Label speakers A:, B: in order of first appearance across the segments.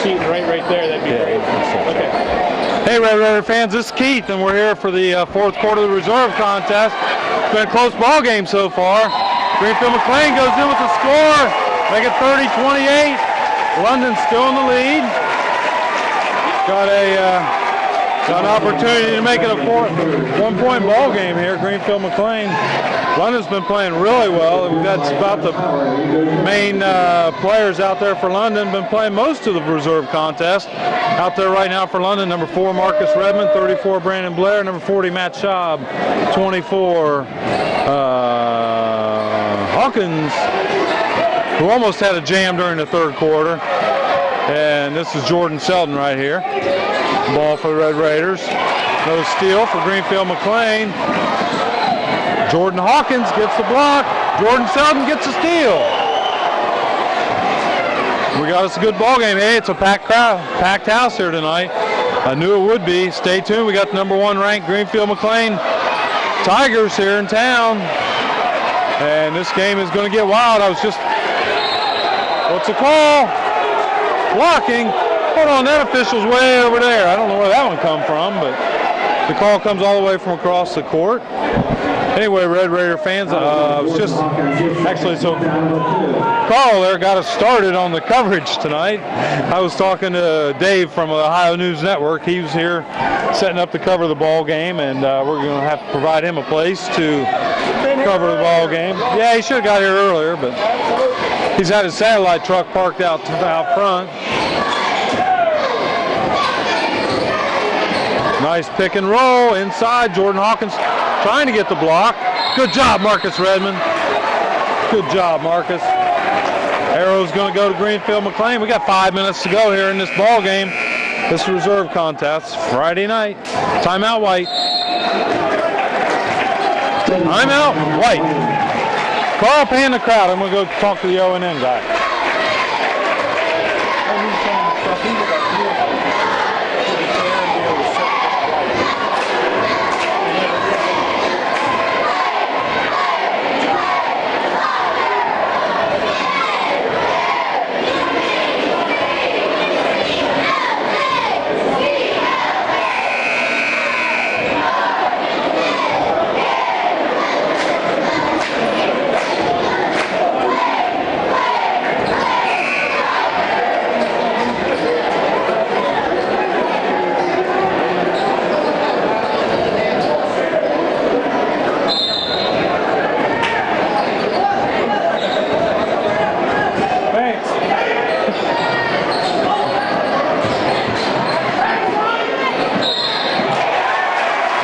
A: seat right there, that'd be great. Okay.
B: Hey, Red Raider fans, this is Keith, and we're here for the fourth quarter of the reserve contest. It's been a close ball game so far. Greenfield McClain goes in with the score, make it 30-28. London's still in the lead. Got an opportunity to make it a one-point ball game here. Greenfield McClain. London's been playing really well. We've got about the main players out there for London. Been playing most of the reserve contest. Out there right now for London, number 4 Marcus Redmond, 34 Brandon Blair, number 40 Matt Schaub, 24 Hawkins, who almost had a jam during the third quarter. And this is Jordan Selden right here. Ball for the Red Raiders. No steal for Greenfield McClain. Jordan Hawkins gets the block. Jordan Selden gets the steal. We got us a good ball game. Hey, it's a packed crowd, packed house here tonight. I knew it would be. Stay tuned. We got the number 1 ranked Greenfield McClain Tigers here in town. And this game is going to get wild. I was just, what's the call? Blocking. Hold on, that official's way over there. I don't know where that one come from, but the call comes all the way from across the court. Anyway, Red Raider fans, I was just, actually, so Carl there got us started on the coverage tonight. I was talking to Dave from Ohio News Network. He was here setting up to cover the ball game, and we're going to have to provide him a place to cover the ball game. Yeah, he should have got here earlier, but he's had his satellite truck parked out front. Nice pick and roll inside. Jordan Hawkins trying to get the block. Good job, Marcus Redmond. Good job, Marcus. Arrow's going to go to Greenfield McClain. We got 5 minutes to go here in this ball game. This reserve contest, Friday night. Timeout, White. Timeout, White. Carl, pan the crowd. I'm going to go talk to the O&M guy.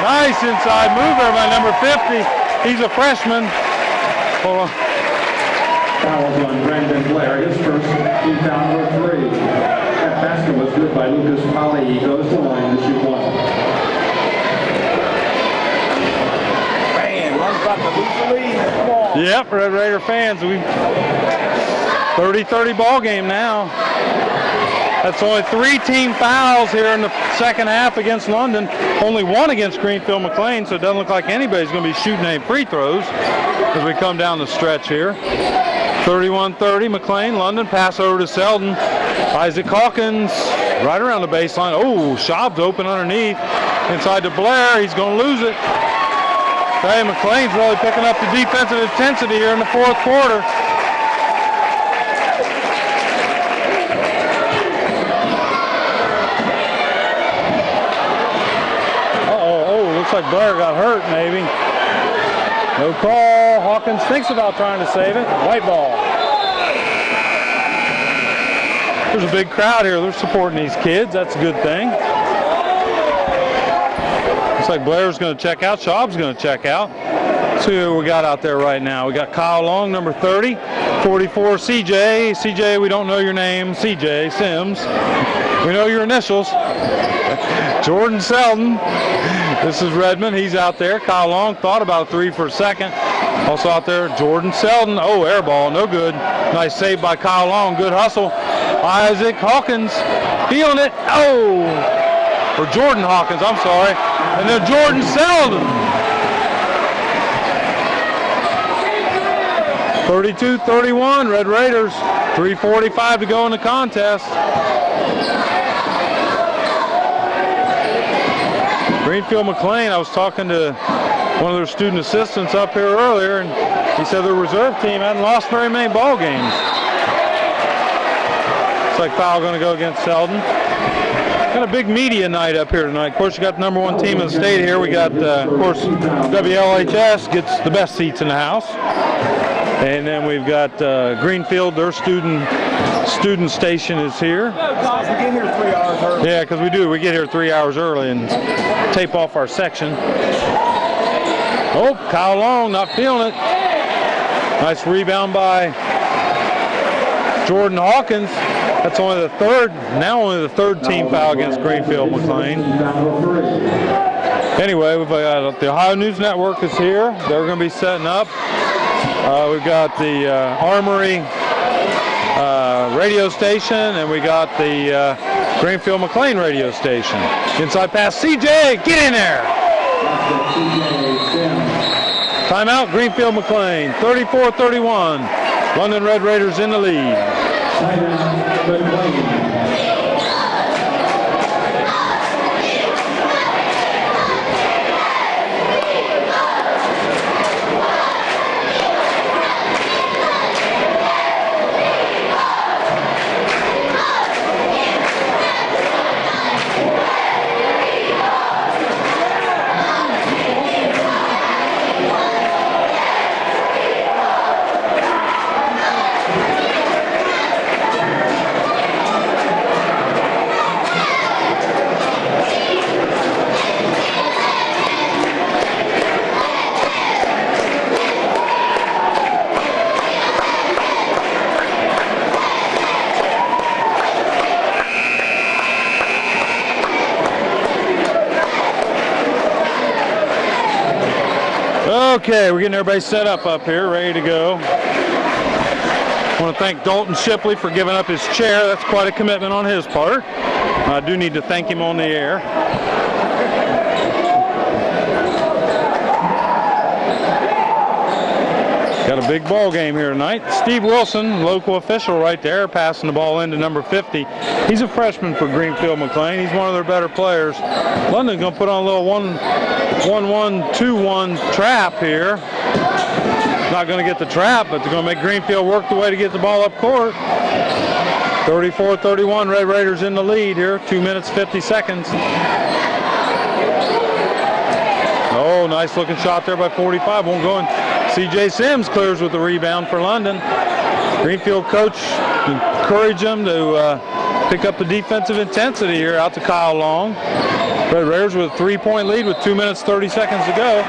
B: Nice inside mover by number 50. He's a freshman. Hold on.
C: Fouls on Brandon Blair. His first team foul number 3. That basket was good by Lucas Polly. He goes to the line to shoot 1.
A: Man, one's about to lose the lead. Come on.
B: Yep, Red Raider fans. We 30-30 ball game now. That's only 3 team fouls here in the second half against London. Only 1 against Greenfield McClain, so it doesn't look like anybody's going to be shooting any free throws as we come down the stretch here. 31-30, McClain. London pass over to Selden. Isaac Hawkins right around the baseline. Oh, Schaub's open underneath. Inside to Blair. He's going to lose it. Okay, McClain's really picking up the defensive intensity here in the fourth quarter. Looks like Blair got hurt, maybe. No call. Hawkins thinks about trying to save it. White ball. There's a big crowd here. They're supporting these kids. That's a good thing. Looks like Blair's going to check out. Schaub's going to check out. Let's see who we got out there right now. We got Kyle Long, number 30. 44, CJ. CJ, we don't know your name. CJ Sims. We know your initials. Jordan Selden. This is Redmond. He's out there. Kyle Long thought about a 3 for a second. Also out there, Jordan Selden. Oh, air ball. No good. Nice save by Kyle Long. Good hustle. Isaac Hawkins feeling it. Oh! Or Jordan Hawkins, I'm sorry. And then Jordan Selden. 32-31, Red Raiders. 3:45 to go in the contest. Greenfield McClain, I was talking to one of their student assistants up here earlier, and he said their reserve team hadn't lost very many ball games. Looks like foul going to go against Selden. Got a big media night up here tonight. Of course, you got the #1 team in the state here. We got, of course, WLHS gets the best seats in the house. And then we've got Greenfield, their student station is here.
A: We get here 3 hours early.
B: Yeah, because we do. We get here 3 hours early and tape off our section. Oh, Kyle Long not feeling it. Nice rebound by Jordan Hawkins. That's only the third team foul against Greenfield McClain. Anyway, we've got the Ohio News Network is here. They're going to be setting up. We've got the Armory radio station, and we got the Greenfield McClain radio station. Inside pass, CJ, get in there! Timeout, Greenfield McClain, 34-31. London Red Raiders in the lead. Okay, we're getting everybody set up here, ready to go. I want to thank Dalton Shipley for giving up his chair. That's quite a commitment on his part. I do need to thank him on the air. Got a big ball game here tonight. Steve Wilson, local official right there, passing the ball into number 50. He's a freshman for Greenfield McClain. He's one of their better players. London's going to put on a little 1-1-2-1 trap here. Not going to get the trap, but they're going to make Greenfield work the way to get the ball up court. 34-31, Red Raiders in the lead here. 2 minutes, 50 seconds. Oh, nice looking shot there by 45. Won't go in. C.J. Sims clears with the rebound for London. Greenfield coach encouraged them to pick up the defensive intensity here out to Kyle Long. Red Raiders with a 3-point lead with 2 minutes, 30 seconds to go.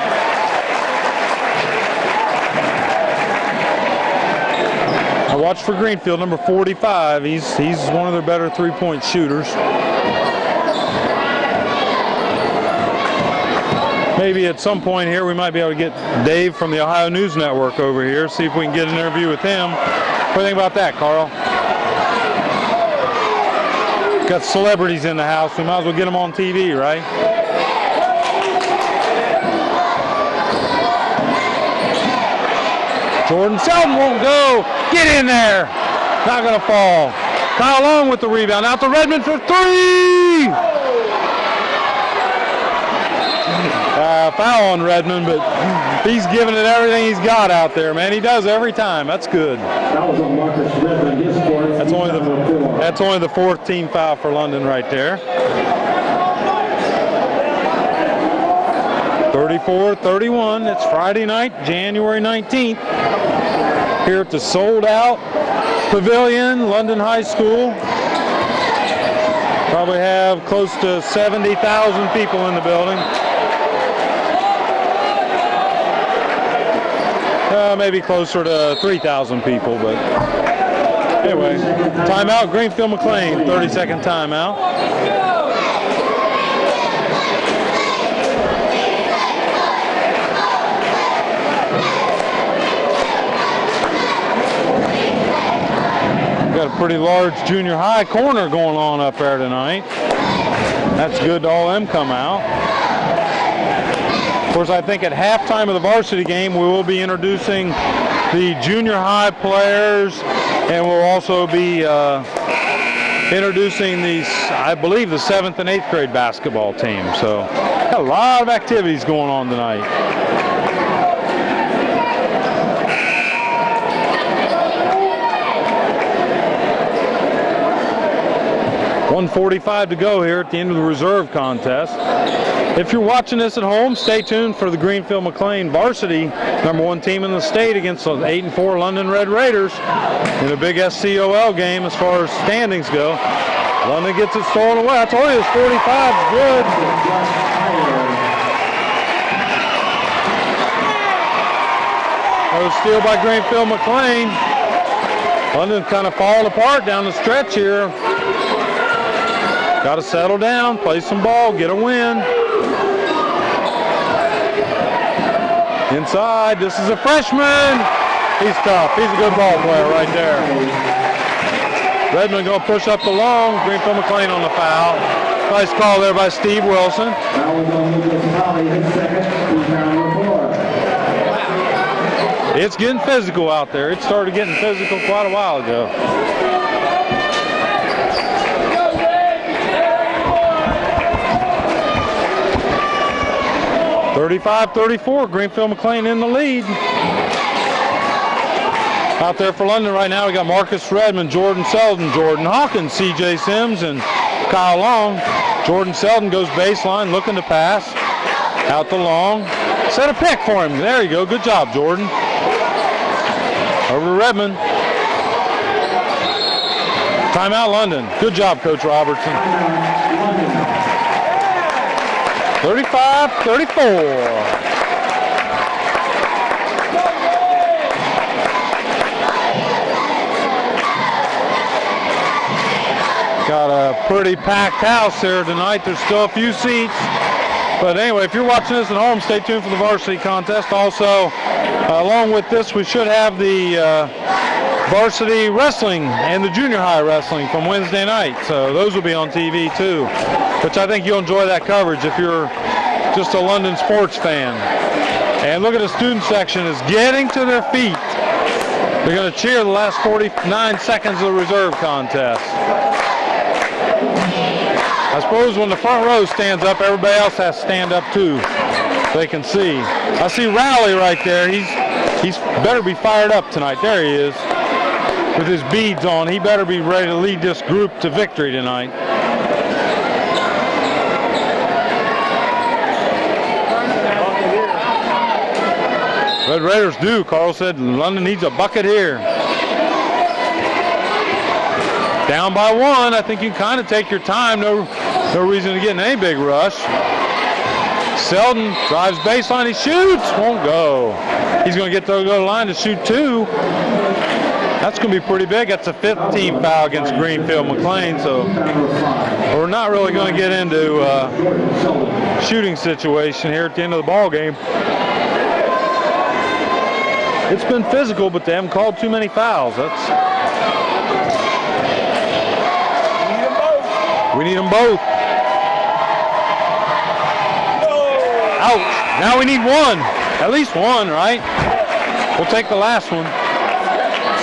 B: I watched for Greenfield, number 45. He's one of their better 3-point shooters. Maybe at some point here we might be able to get Dave from the Ohio News Network over here, see if we can get an interview with him. What do you think about that, Carl? Got celebrities in the house. We might as well get them on TV, right? Jordan Selden won't go. Get in there. Not going to fall. Kyle Long with the rebound. Out to Redmond for three. Foul on Redmond, but he's giving it everything he's got out there, man. He does every time. That's good.
C: That was on Marcus Redmond. His score.
B: That's only the fourth team foul for London right there. 34-31. It's Friday night, January 19th. Here at the sold-out Pavilion, London High School. Probably have close to 70,000 people in the building. Maybe closer to 3,000 people, but anyway. Timeout, Greenfield McClain, 30-second timeout. Got a pretty large junior high corner going on up there tonight. That's good to all them come out. Of course, I think at halftime of the varsity game, we will be introducing the junior high players, and we'll also be introducing the, I believe, the 7th and 8th grade basketball team. So got a lot of activities going on tonight. 1:45 to go here at the end of the reserve contest. If you're watching this at home, stay tuned for the Greenfield McClain varsity #1 team in the state against the 8-4 London Red Raiders in a big SCOL game as far as standings go. London gets it stolen away. I told you it's 45 good. Another steal by Greenfield McClain. London kind of falling apart down the stretch here. Got to settle down, play some ball, get a win. Inside, this is a freshman. He's tough. He's a good ball player right there. Redmond going to push up the long. Greenfield McClain on the foul. Nice call there by Steve Wilson. It's getting physical out there. It started getting physical quite a while ago. 35-34, Greenfield McClain in the lead. Out there for London right now, we got Marcus Redmond, Jordan Selden, Jordan Hawkins, C.J. Sims, and Kyle Long. Jordan Selden goes baseline, looking to pass. Out the long. Set a pick for him. There you go. Good job, Jordan. Over to Redmond. Timeout, London. Good job, Coach Robertson. 35-34. Got a pretty packed house here tonight. There's still a few seats. But anyway, if you're watching this at home, stay tuned for the varsity contest. Also, along with this, we should have the varsity wrestling and the junior high wrestling from Wednesday night. So those will be on TV too, which I think you'll enjoy that coverage if you're just a London sports fan. And look at the student section is getting to their feet. They're going to cheer the last 49 seconds of the reserve contest. I suppose when the front row stands up, everybody else has to stand up too, so they can see. I see Rowley right there. He's better be fired up tonight. There he is, with his beads on. He better be ready to lead this group to victory tonight. Red Raiders do. Carl said London needs a bucket here. Down by one. I think you can kind of take your time. No reason to get in any big rush. Selden drives baseline. He shoots. Won't go. He's going to get to go to the line to shoot two. That's going to be pretty big. That's a 15th foul against Greenfield McClain. So we're not really going to get into shooting situation here at the end of the ball game. It's been physical, but they haven't called too many fouls. We need them both. Ouch. Now we need one. At least one, right? We'll take the last one.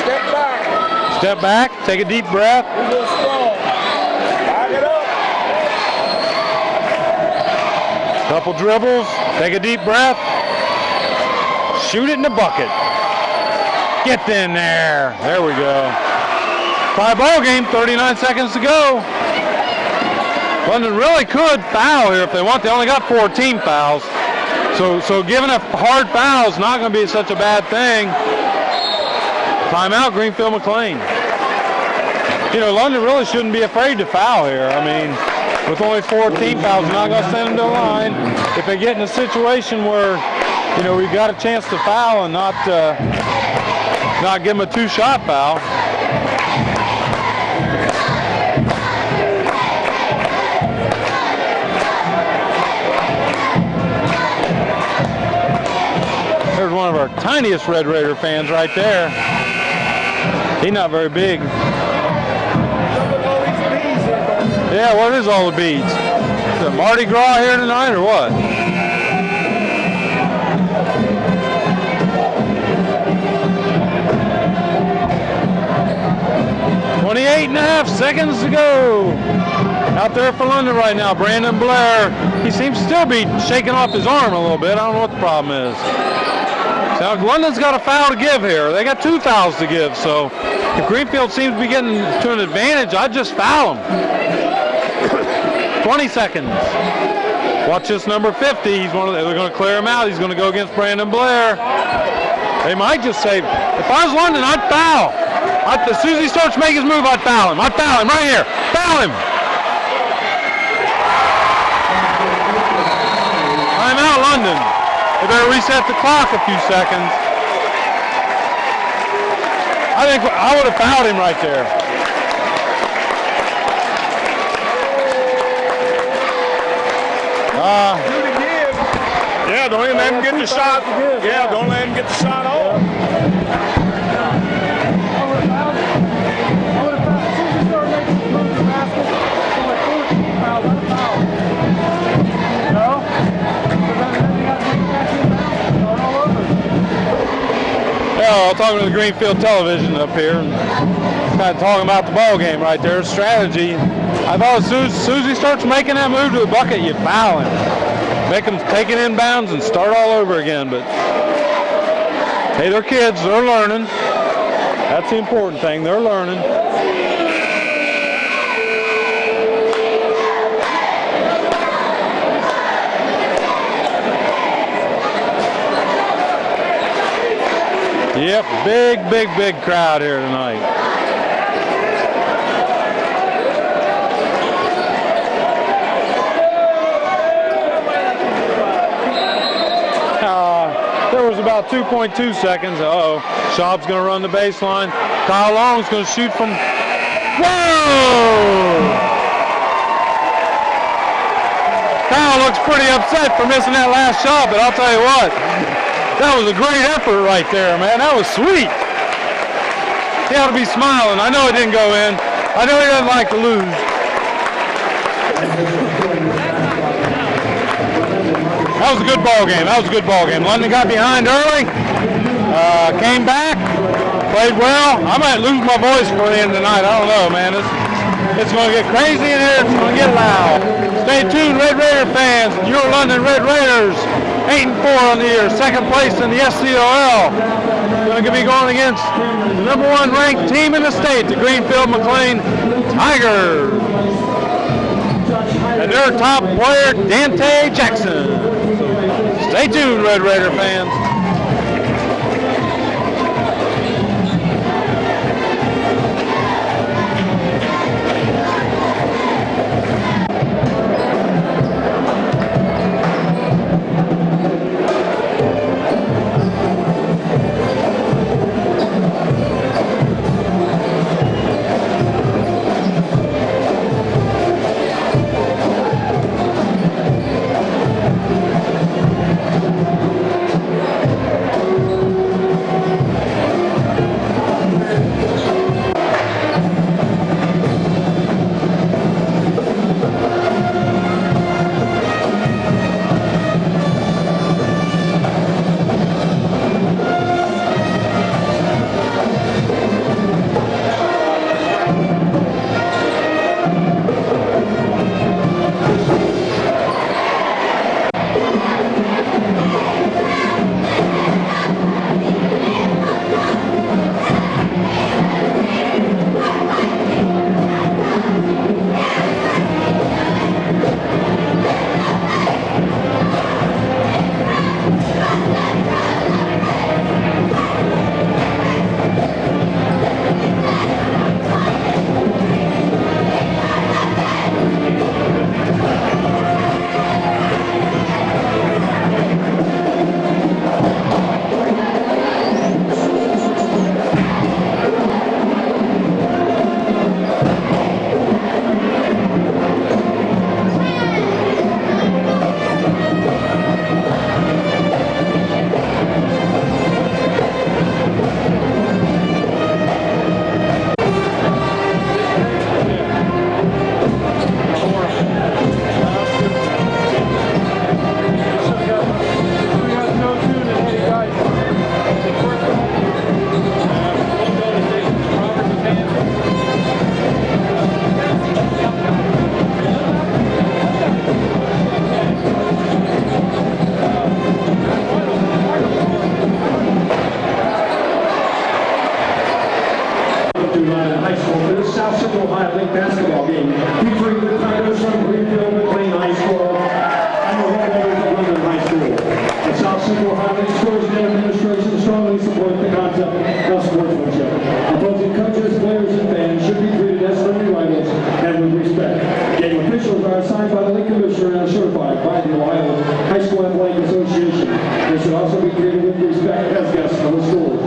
A: Step back.
B: Step back. Take a deep breath.
A: We're going strong. Back it up.
B: Couple dribbles. Take a deep breath. Shoot it in the bucket. Get in there. There we go. Tie ball game. 39 seconds to go. London really could foul here if they want. They only got 14 fouls. So giving a hard foul is not going to be such a bad thing. Timeout, Greenfield McClain. You know, London really shouldn't be afraid to foul here. I mean, with only 14 fouls, you're not going to send them to the line. If they get in a situation where, you know, we've got a chance to foul and not give them a two-shot foul. There's one of our tiniest Red Raider fans right there. He's not very big. Yeah, what is all the beads? Is it Mardi Gras here tonight or what? 28.5 seconds to go. Out there for London right now, Brandon Blair. He seems to still be shaking off his arm a little bit. I don't know what the problem is. So London's got a foul to give here. They got 2 fouls to give, so if Greenfield seems to be getting to an advantage, I'd just foul him. 20 seconds. Watch this number 50. They're going to clear him out. He's going to go against Brandon Blair. They might just say, if I was London, I'd foul. As soon as he starts making his move, I'd foul him. I'd foul him right here. Foul him. I'm out, London. They better reset the clock a few seconds. I think I would have fouled him right there.
A: Yeah, don't even let him get the shot. Yeah, don't let him get the shot off.
B: Well, talking to the Greenfield television up here, and kind of talking about the ball game right there, strategy. I thought as soon as he starts making that move to the bucket, you foul him. Make them take it inbounds and start all over again. But hey, they're kids, they're learning. That's the important thing, they're learning. Yep, big crowd here tonight. There was about 2.2 seconds. Uh-oh. Schaub's going to run the baseline. Kyle Long's going to shoot from... Whoa! Kyle looks pretty upset for missing that last shot, but I'll tell you what. That was a great effort right there, man. That was sweet. He ought to be smiling. I know it didn't go in. I know he doesn't like to lose. That was a good ball game. London got behind early, came back, played well. I might lose my voice for the end of the night. I don't know, man. It's going to get crazy in here. It's going to get loud. Stay tuned, Red Raider fans. Your London Red Raiders. 8-4 on the year, second place in the SCOL. Going to be going against the #1 ranked team in the state, the Greenfield McClain Tigers. And their top player, Dante Jackson. Stay tuned, Red Raider fans.
C: signed by the league commissioner and certified by the Ohio High School Athletic Association. They should also be treated with respect as guests of the school.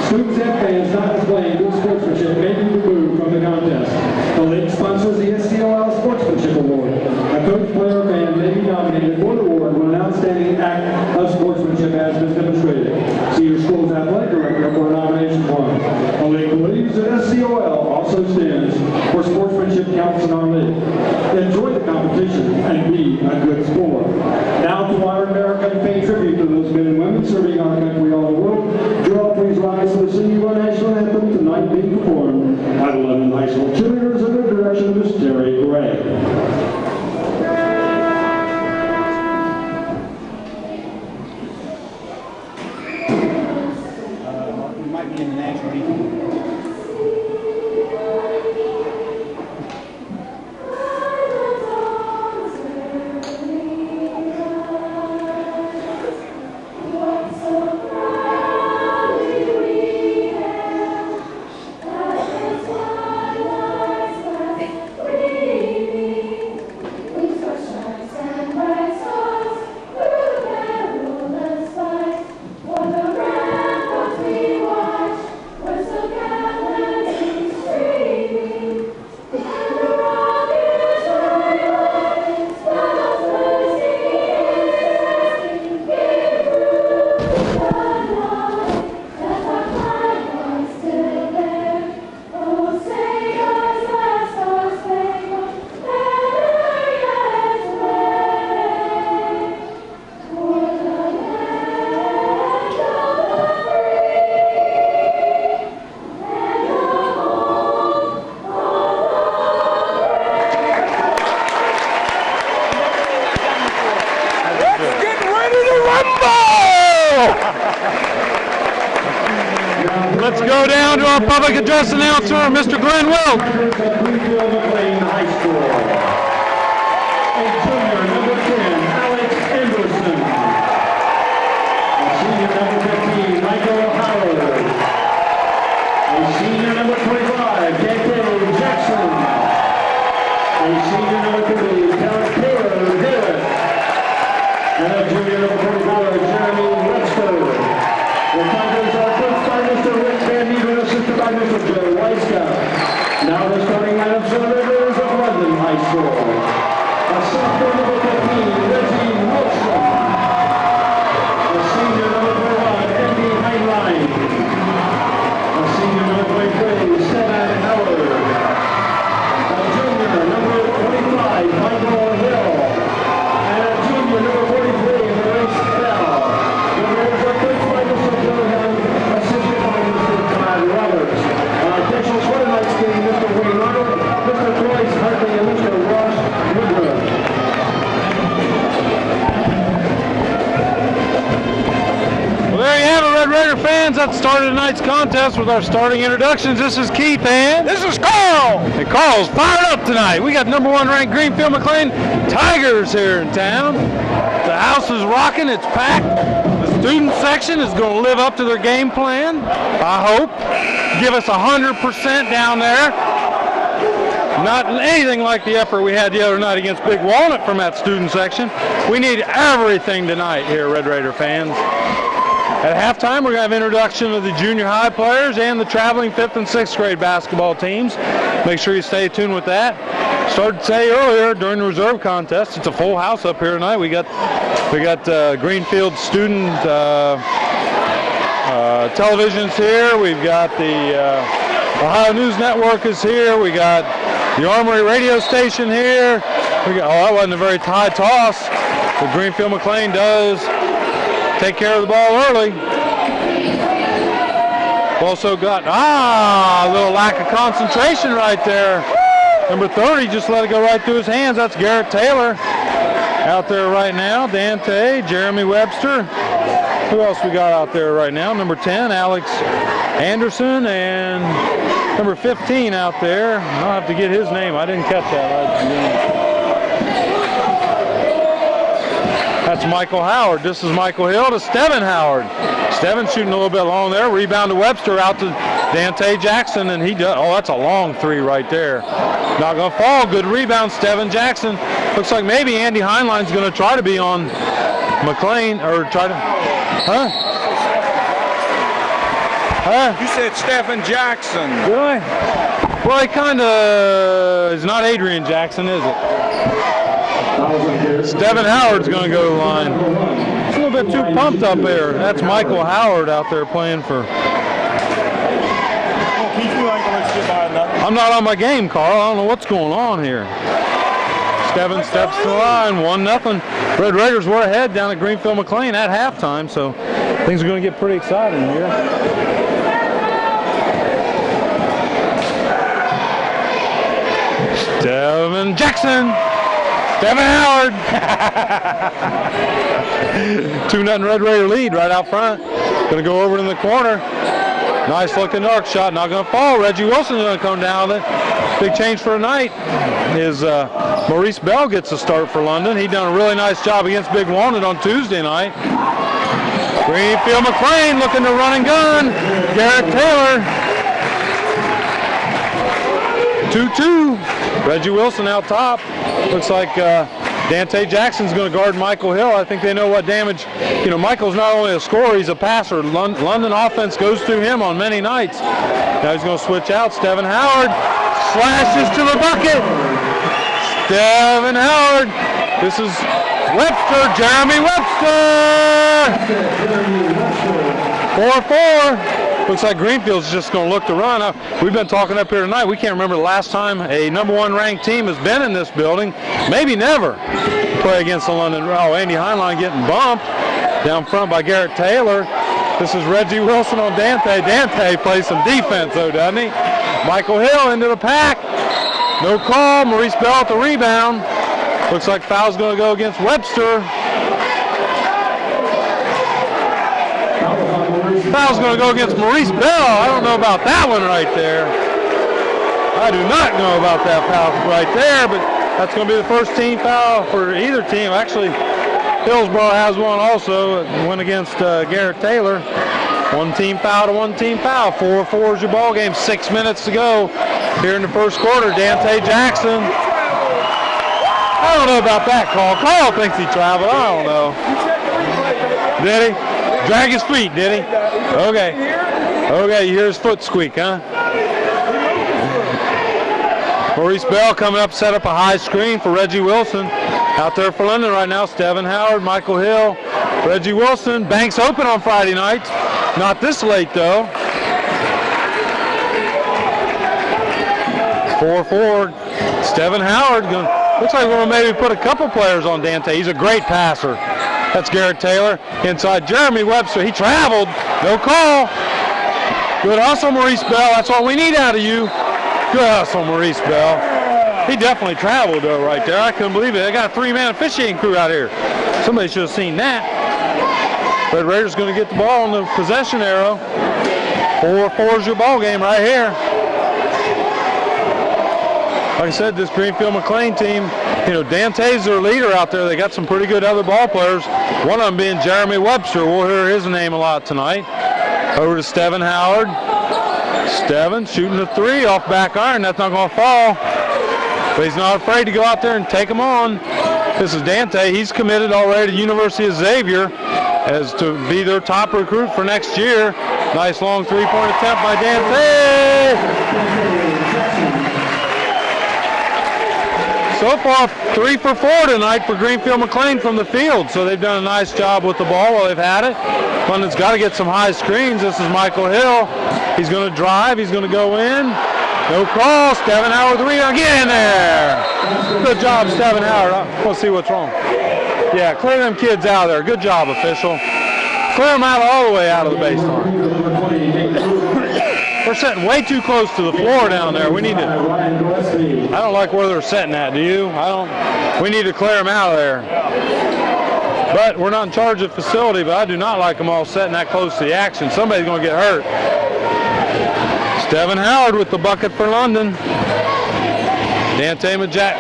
C: Students and fans not displaying good sportsmanship may be removed from the contest. The league sponsors the SCOL Sportsmanship Award. A coach, player, or fan may be nominated for the award when an outstanding act of sportsmanship has been demonstrated. See your school's athletic director for a nomination form. The league believes that SCOL also stands for sportsmanship counts in our league. Enjoy the competition and be a good sport. Now to our America and pay tribute to those men and women serving our country all over the world. Joel, please rise for the singing of our national anthem tonight being performed by the London High School cheerleaders under the direction of Miss Terry Gray.
B: Let's go down to our public address announcer, Mr. Glenn Wilt.
C: Greenfield McClain High School. A junior, number 10, Alex Anderson. A senior, number 15, Michael Howard. A senior, number 25, Dante Jackson. A senior, number 30, Taylor Garrett. And a junior, number 44, Jeremy Webster. The Tigers are coached by Mr. Rick Van Meter, assisted by Mr. Joe Weiscott. Now the starting lineups for the Rivers of London High School. A sophomore, number 15, Reggie Wilson. A senior, number 41, Andy Heinlein. A senior, number 23, Stephen Howard. A junior, number 25, Michael Hill. And a junior, number 43, Maurice Bell. The Rivers are coached by Mr. Joe Young, assisted by Mr. Todd Roberts. Officials for tonight's game, Mr. Wayne Arnold, Mr. Royce Hartley, and Mr. Ross Woodruff.
B: Well, there you have it, Red Raider fans. That started tonight's contest with our starting introductions. This is Keith and
A: This is Carl.
B: And Carl's fired up tonight. We got number 1 ranked Greenfield McClain Tigers here in town. The house is rocking. It's packed. The student section is going to live up to their game plan, I hope. Give us 100% down there. Not anything like the effort we had the other night against Big Walnut from that student section. We need everything tonight here, Red Raider fans. At halftime, we're going to have introduction of the junior high players and the traveling 5th and 6th grade basketball teams. Make sure you stay tuned with that. Started to say earlier during the reserve contest, it's a full house up here tonight. We got Greenfield student televisions here. We've got the Ohio News Network is here. We got the Armory radio station here. That wasn't a very high toss. But Greenfield McClain does take care of the ball early. Also got, a little lack of concentration right there. Number 30 just let it go right through his hands. That's Garrett Taylor out there right now. Dante, Jeremy Webster. Who else we got out there right now? Number 10, Alex Anderson, and number 15 out there. I'll have to get his name. I didn't catch that. That's Michael Howard. This is Michael Hill to Stephen Howard. Steven shooting a little bit long there. Rebound to Webster out to Dante Jackson, and he does. Oh, that's a long three right there. Not going to fall. Good rebound, Steven Jackson. Looks like maybe Andy Heinlein's going to try to be on McClain, or try to,
A: You said Stephen Jackson.
B: Did I? Well, he kind of is not Adrian Jackson, is it? Stephen Howard's going to go to the line. It's a little bit too pumped up there. That's Michael Howard out there playing for. I'm not on my game, Carl. I don't know what's going on here. Stephen steps to the line, 1-0. Red Raiders were ahead down at Greenfield McClain at halftime, so things are going to get pretty exciting here. Stephen Jackson. Stephen Howard. 2-0 Red Raider lead right out front. Going to go over in the corner. Nice looking arc shot, not going to fall. Reggie Wilson's going to come down with it. Big change for tonight is Maurice Bell gets a start for London. He done a really nice job against Big Wanted on Tuesday night. Greenfield McClain looking to run and gun. Garrett Taylor. 2-2. Reggie Wilson out top. Looks like Dante Jackson's going to guard Michael Hill. I think they know what damage. You know, Michael's not only a scorer, he's a passer. London offense goes through him on many nights. Now he's going to switch out. Stephen Howard slashes to the bucket. Stephen Howard. This is Webster, Jeremy Webster. 4-4. Looks like Greenfield's just going to look to run. We've been talking up here tonight. We can't remember the last time a #1 ranked team has been in this building. Maybe never play against the London. Oh, Andy Heinlein getting bumped down front by Garrett Taylor. This is Reggie Wilson on Dante. Dante plays some defense, though, doesn't he? Michael Hill into the pack. No call. Maurice Bell at the rebound. Looks like foul's going to go against Webster. Foul's going to go against Maurice Bell. I don't know about that one right there. I do not know about that foul right there, but that's going to be the first team foul for either team. Actually, Hillsborough has one also. It went against Garrett Taylor. One team foul to one team foul. 4-4 is your ball game. 6 minutes to go here in the first quarter. Dante Jackson. I don't know about that call. Carl thinks he traveled. I don't know. Did he? Drag his feet, did he? Okay. Okay, you hear his foot squeak, huh? Maurice Bell coming up, set up a high screen for Reggie Wilson. Out there for London right now, Stephen Howard, Michael Hill, Reggie Wilson. Banks open on Friday nights. Not this late, though. 4-4. Stephen Howard. Looks like we're going to maybe put a couple players on Dante. He's a great passer. That's Garrett Taylor. Inside Jeremy Webster. He traveled. No call. Good hustle, Maurice Bell. That's what we need out of you. Good hustle, Maurice Bell. He definitely traveled, though, right there. I couldn't believe it. They got a 3-man officiating crew out here. Somebody should have seen that. Red Raiders going to get the ball on the possession arrow. 4-4 is your ball game right here. Like I said, this Greenfield McClain team, you know, Dante's their leader out there. They got some pretty good other ball players. One of them being Jeremy Webster. We'll hear his name a lot tonight. Over to Stephen Howard. Stephen shooting a three off back iron. That's not going to fall. But he's not afraid to go out there and take them on. This is Dante. He's committed already to University of Xavier as to be their top recruit for next year. Nice long three-point attempt by Dante. So far, 3 for 4 tonight for Greenfield McClain from the field. So they've done a nice job with the ball while they've had it. London's got to get some high screens. This is Michael Hill. He's going to drive. He's going to go in. No call. Stephen Howard with the rebound. Get in there. Good job, Stephen Howard. Let's see what's wrong. Yeah, clear them kids out of there. Good job, official. Clear them out all the way out of the baseline. We're sitting way too close to the floor down there. We need to. I don't like where they're sitting at. Do you? I don't. We need to clear them out of there. But we're not in charge of the facility. But I do not like them all sitting that close to the action. Somebody's going to get hurt. Stephen Howard with the bucket for London. Dante Majak.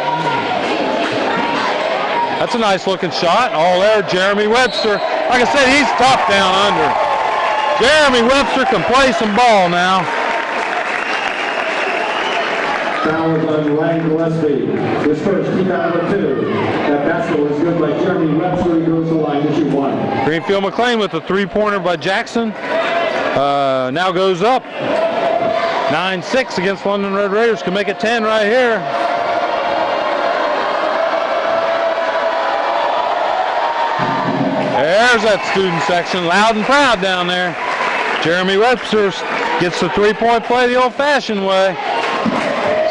B: That's a nice looking shot. All there, Jeremy Webster. Like I said, he's tough down under. Jeremy Webster can play some ball now.
C: Foul is on Ryan Gillespie. His first, team foul number 2. That basket was good by Jeremy Webster. He goes to the line to shoot 1.
B: Greenfield McClain with a three-pointer by Jackson. Now goes up. 9-6 against London Red Raiders. Can make it 10 right here. There's that student section, loud and proud down there. Jeremy Webster gets the three-point play the old-fashioned way.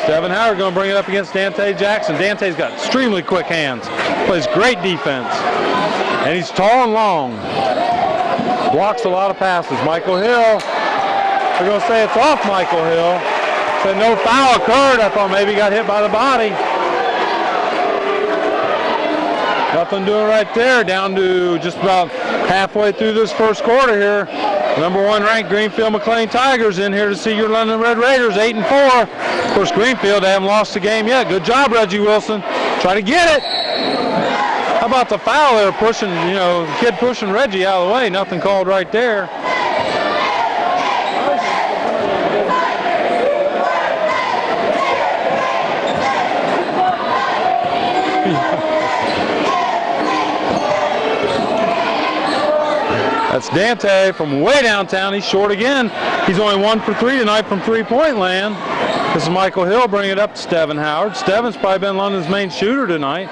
B: Stephen Howard going to bring it up against Dante Jackson. Dante's got extremely quick hands. Plays great defense. And he's tall and long. Blocks a lot of passes. Michael Hill. They're going to say it's off Michael Hill. Said no foul occurred. I thought maybe he got hit by the body. Nothing doing right there. Down to just about halfway through this first quarter here. Number 1 ranked Greenfield McClain Tigers in here to see your London Red Raiders 8-4. Of course, Greenfield, they haven't lost the game yet. Good job, Reggie Wilson. Try to get it. How about the foul there, pushing, you know, the kid pushing Reggie out of the way. Nothing called right there. That's Dante from way downtown. He's short again. He's only 1 for 3 tonight from three-point land. This is Michael Hill bringing it up to Stephen Howard. Stevin's probably been London's main shooter tonight.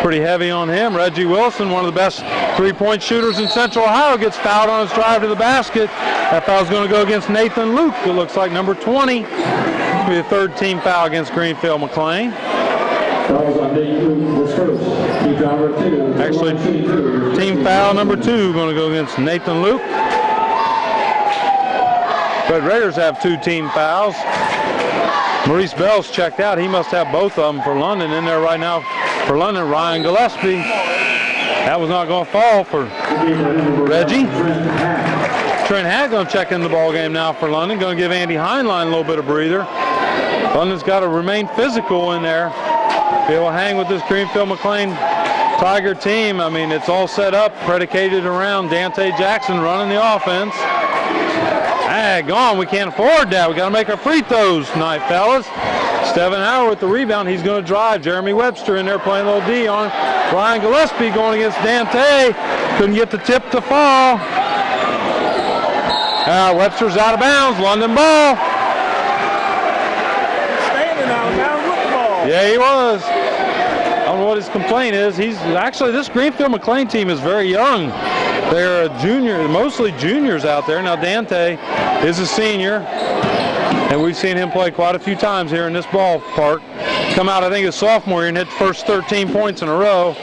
B: Pretty heavy on him. Reggie Wilson, one of the best three-point shooters in Central Ohio, gets fouled on his drive to the basket. That foul's going to go against Nathan Luke. It looks like number 20. It'll be the third team foul against Greenfield McClain.
C: Fouls on Nate Luke was first. Team foul number 2.
B: Actually, team foul number 2 going to go against Nathan Luke. Red Raiders have 2 team fouls. Maurice Bell's checked out. He must have both of them for London. In there right now for London, Ryan Gillespie. That was not going to fall for Reggie. Trent Hatt going to check in the ball game now for London. Going to give Andy Heinlein a little bit of breather. London's got to remain physical in there. Be able to hang with this Greenfield McClain Tiger team. I mean, it's all set up, predicated around Dante Jackson running the offense. Gone. We can't afford that. We got to make our free throws tonight, fellas. Stephen Howard with the rebound. He's going to drive. Jeremy Webster in there playing a little D on Ryan Gillespie going against Dante. Couldn't get the tip to fall. Webster's out of bounds. London ball.
A: Standing out of bounds with the ball.
B: Yeah, he was. I don't know what his complaint is. He's actually, this Greenfield McClain team is very young. They're a junior, mostly juniors out there. Now Dante is a senior, and we've seen him play quite a few times here in this ballpark. Come out, I think, his sophomore year and hit the first 13 points in a row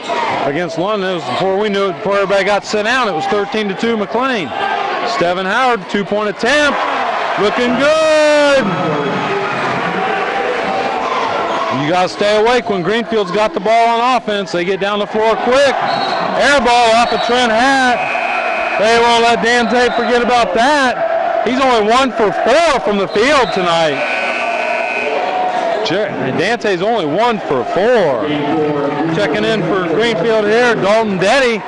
B: against London. It was before we knew it, before everybody got set down, it was 13-2 McClain. Stephen Howard, 2-point attempt, looking good. You got to stay awake when Greenfield's got the ball on offense. They get down the floor quick. Air ball off of Trent Hatt. They won't let Dante forget about that. He's only 1 for 4 from the field tonight. Dante's only 1 for 4. Checking in for Greenfield here, Dalton Deddy.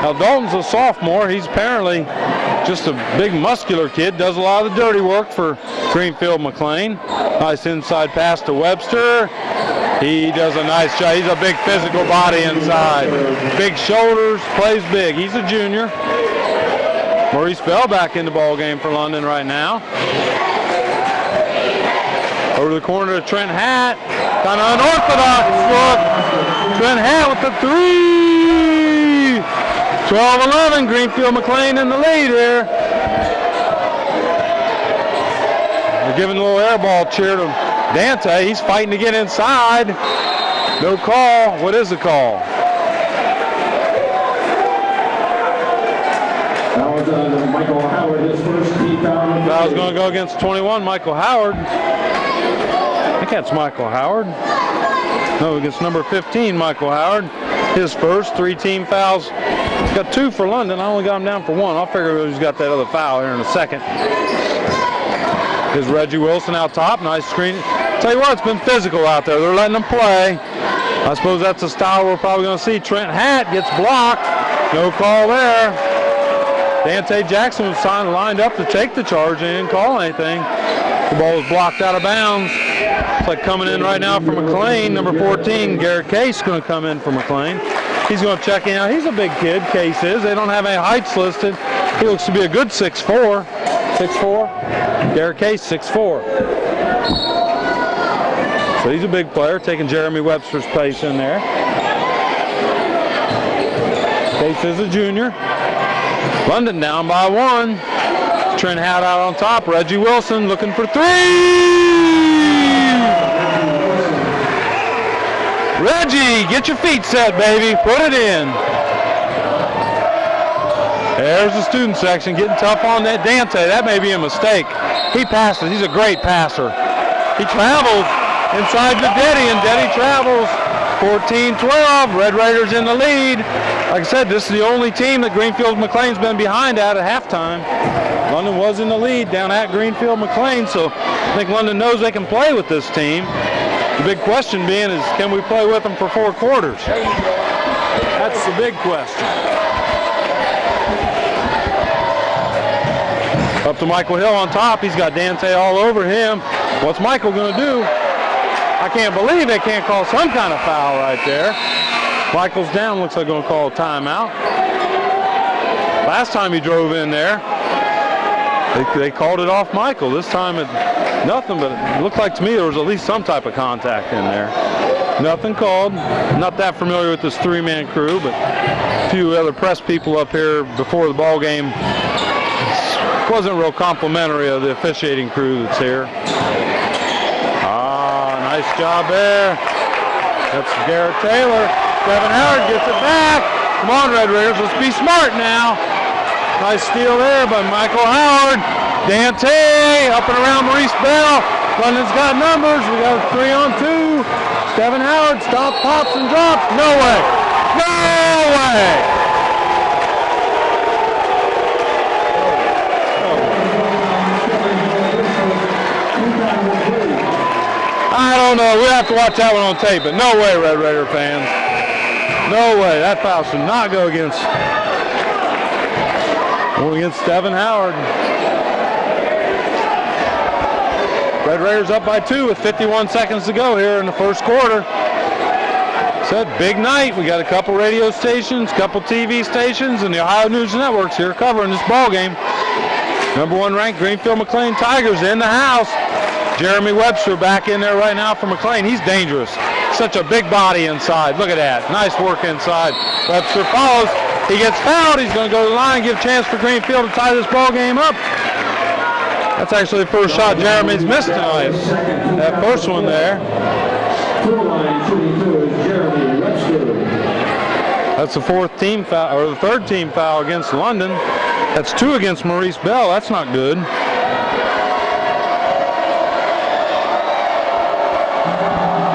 B: Now Dalton's a sophomore. He's apparently just a big muscular kid. Does a lot of the dirty work for Greenfield McClain. Nice inside pass to Webster. He does a nice job. He's a big physical body inside. Big shoulders, plays big. He's a junior. Maurice Bell back in the ball game for London right now. Over the corner to Trent Hatt. Kind of unorthodox look. Trent Hatt with the 3. 12-11. Greenfield McClain in the lead here. They're giving a little air ball cheer to Dante. He's fighting to get inside. No call. What is the call?
C: Michael Howard, his first team foul.
B: Foul's going to go against 21, Michael Howard. I think that's Michael Howard. No, against number 15, Michael Howard. His first 3 team fouls. He's got 2 for London. I only got him down for 1. I'll figure out who's got that other foul here in a second. Here's Reggie Wilson out top. Nice screen. Tell you what, it's been physical out there. They're letting them play. I suppose that's the style we're probably going to see. Trent Hatt gets blocked. No call there. Dante Jackson was lined up to take the charge and didn't call anything. The ball was blocked out of bounds. It's like coming in right now for McClain, number 14, Garrett Case going to come in for McClain. He's going to check in out. He's a big kid, Case is. They don't have any heights listed. He looks to be a good 6'4". 6'4". Garrett Case, 6'4". So he's a big player, taking Jeremy Webster's place in there. Case is a junior. London down by 1. Trent Hout out on top. Reggie Wilson looking for 3. Reggie, get your feet set, baby. Put it in. There's the student section getting tough on that Dante. That may be a mistake. He passes. He's a great passer. He travels inside to Deddy, and Deddy travels. 14-12. Red Raiders in the lead. Like I said, this is the only team that Greenfield McClain's been behind at halftime. London was in the lead down at Greenfield McClain, so I think London knows they can play with this team. The big question being is, can we play with them for 4 quarters? That's the big question. Up to Michael Hill on top. He's got Dante all over him. What's Michael going to do? I can't believe they can't call some kind of foul right there. Michael's down. Looks like they're going to call a timeout. Last time he drove in there, they called it off Michael. This time nothing, but it looked like to me there was at least some type of contact in there. Nothing called. Not that familiar with this 3-man crew, but a few other press people up here before the ball game. Wasn't real complimentary of the officiating crew that's here. Nice job there. That's Garrett Taylor. Kevin Howard gets it back. Come on, Red Raiders, let's be smart now. Nice steal there by Michael Howard. Dante up and around Maurice Bell. London's got numbers. We got a 3-on-2. Kevin Howard stops, pops, and drops. No way. No way. I don't know. We'll have to watch that one on tape, but no way, Red Raider fans. No way. That foul should not go against Devin Howard. Red Raiders up by 2 with 51 seconds to go here in the first quarter. Said big night. We got a couple radio stations, couple TV stations, and the Ohio News Networks here covering this ball game. Number 1 ranked Greenfield McClain Tigers in the house. Jeremy Webster back in there right now for McClain. He's dangerous. Such a big body inside. Look at that. Nice work inside. Webster follows. He gets fouled. He's going to go to the line, give a chance for Greenfield to tie this ball game up. That's actually the first shot Jeremy's missed tonight. That first one there. That's the 4th team foul, or the 3rd team foul against London. That's 2 against Maurice Bell. That's not good.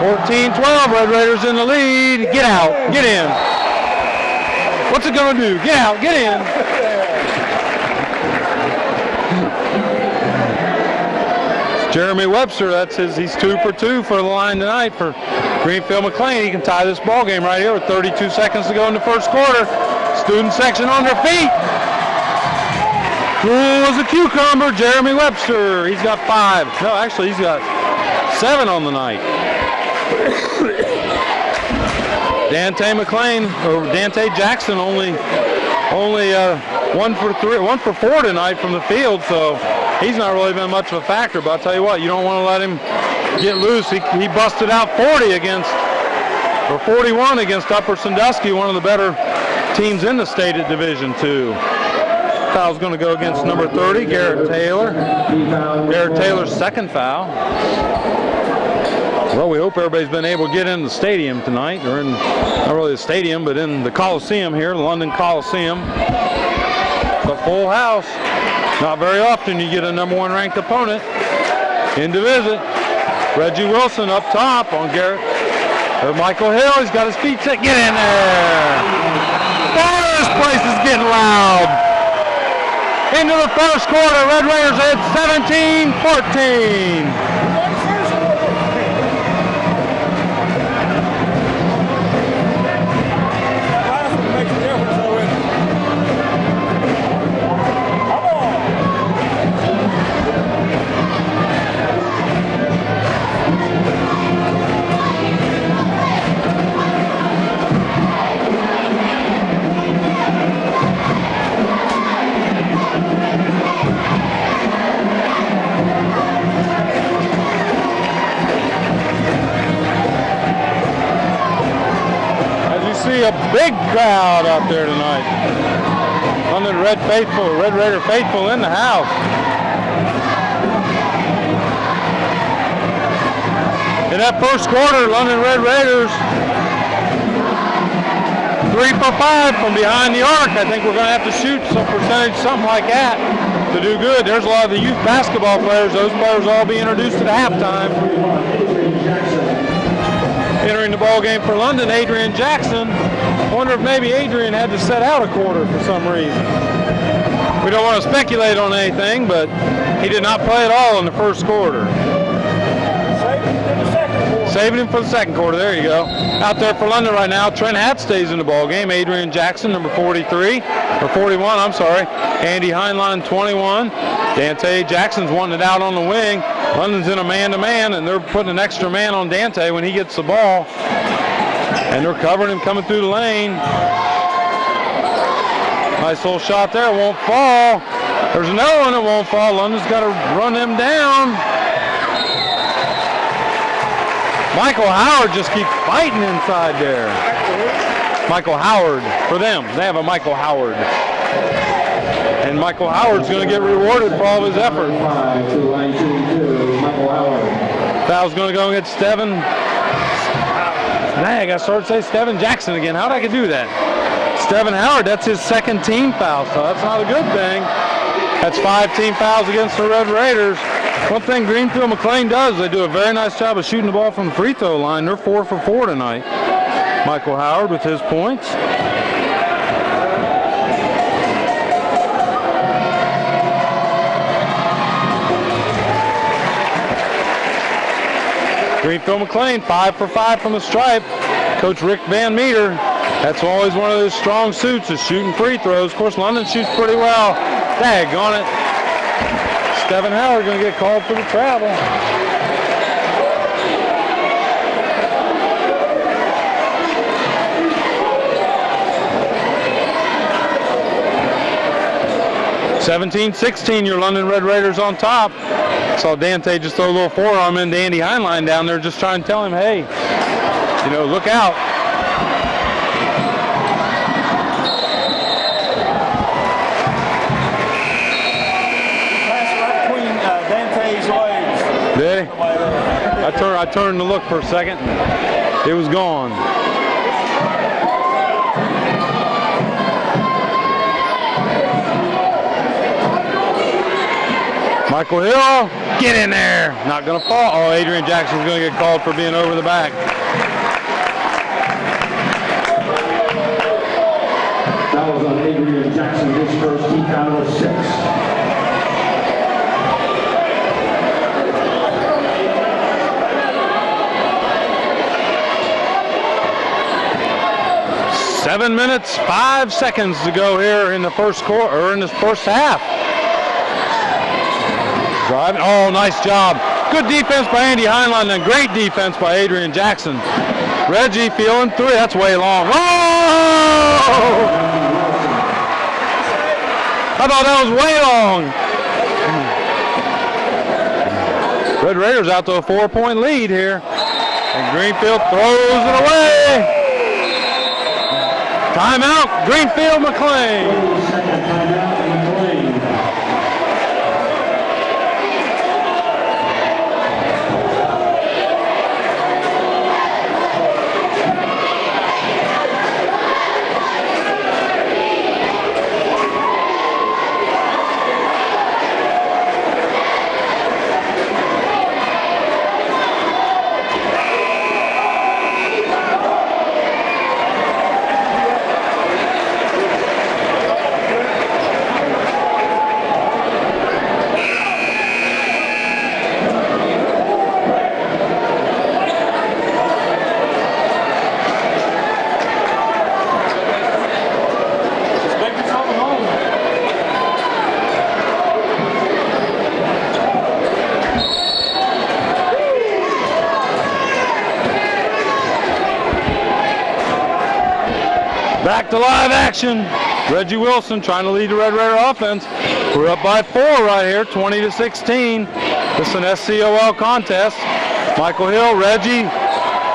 B: 14-12, Red Raiders in the lead. Get out, get in. What's it going to do? Get out, get in. Jeremy Webster, that's he's 2 for 2 for the line tonight for Greenfield McClain. He can tie this ball game right here with 32 seconds to go in the first quarter. Student section on their feet. Cool as a cucumber, Jeremy Webster. He's got 5. No, actually, he's got 7 on the night. Dante McClain, or Dante Jackson, only 1 for 4 tonight from the field, so he's not really been much of a factor. But I'll tell you what, you don't want to let him get loose. He busted out 41 against Upper Sandusky, one of the better teams in the state at Division II. Foul's going to go against number 30, Garrett Taylor. Garrett Taylor's 2nd foul. Well, we hope everybody's been able to get in the stadium tonight, or in, not really the stadium, but in the Coliseum here, the London Coliseum. It's a full house. Not very often you get a number 1 ranked opponent in to visit. Reggie Wilson up top on Michael Hill. He's got his feet set. Get in there. Oh, this place is getting loud. Into the first quarter, Red Raiders at 17-14. see a big crowd out there tonight. London Red Raider faithful in the house. In that first quarter, London Red Raiders 3 for 5 from behind the arc. I think we're going to have to shoot some percentage, something like that, to do good. There's a lot of the youth basketball players. Those players will all be introduced at halftime. Entering the ball game for London, Adrian Jackson. I wonder if maybe Adrian had to set out a quarter for some reason. We don't want to speculate on anything, but he did not play at all in the first quarter. Saving him for the second quarter. There you go. Out there for London right now, Trent Hatt stays in the ball game. Adrian Jackson, number 41, I'm sorry. Andy Heinlein, 21. Dante Jackson's wanting it out on the wing. London's in a man-to-man, and they're putting an extra man on Dante when he gets the ball. And they're covering him coming through the lane. Nice little shot there. It won't fall. There's another one that won't fall. London's got to run them down. Michael Howard just keeps fighting inside there. Michael Howard for them. They have a Michael Howard. And Michael Howard's going to get rewarded for all of his effort. Foul's going to go against Steven. Dang, I started to say Steven Jackson again. How'd I do that? Steven Howard, that's his second team foul, so that's not a good thing. That's 5 team fouls against the Red Raiders. One thing Greenfield McClain does, they do a very nice job of shooting the ball from the free throw line. They're 4 for 4 tonight. Michael Howard with his points. Greenfield McClain 5 for 5 from the stripe. Coach Rick Van Meter, that's always one of his strong suits, is shooting free throws. Of course, London shoots pretty well. Daggone it. Steven Howard going to get called for the travel. (17-16), your London Red Raiders on top. Saw Dante just throw a little forearm into Andy Heinlein down there, just trying to tell him, hey, you know, look out. Did he? I turned to look for a second. It was gone. Michael Hill, get in there. Not going to fall. Oh, Adrian Jackson's going to get called for being over the back.
C: That was on Adrian Jackson, his first team foul of 6.
B: Seven minutes, 5 seconds to go here in the first quarter, or in this first half. Driving. Oh, nice job. Good defense by Andy Heinlein and great defense by Adrian Jackson. Reggie feeling 3. That's way long. Oh! I thought that was way long. Red Raiders out to a 4-point lead here. And Greenfield throws it away. Timeout, Greenfield McClain. Back to live action. Reggie Wilson trying to lead the Red Raider offense. We're up by 4 right here, 20-16. This is an SCOL contest. Michael Hill, Reggie.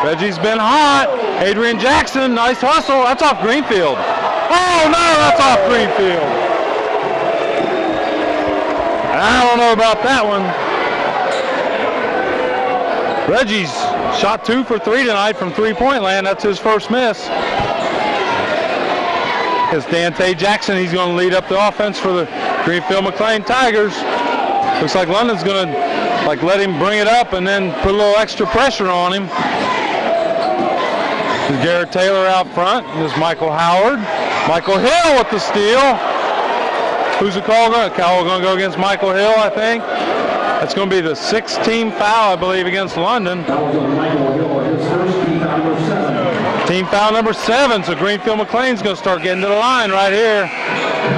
B: Reggie's been hot. Adrian Jackson, nice hustle. That's off Greenfield. Oh no, that's off Greenfield. I don't know about that one. Reggie's shot 2 for 3 tonight from three-point land. That's his first miss. It's Dante Jackson. He's going to lead up the offense for the Greenfield McClain Tigers. Looks like London's going to let him bring it up and then put a little extra pressure on him. There's Garrett Taylor out front. There's Michael Howard. Michael Hill with the steal. Who's the call going? Call going to go against Michael Hill, I think. That's going to be the 6th team foul, I believe, against London.
C: That was on Michael Hill, his first team foul number 7.
B: Team foul number 7, so Greenfield McClain's going to start getting to the line right here.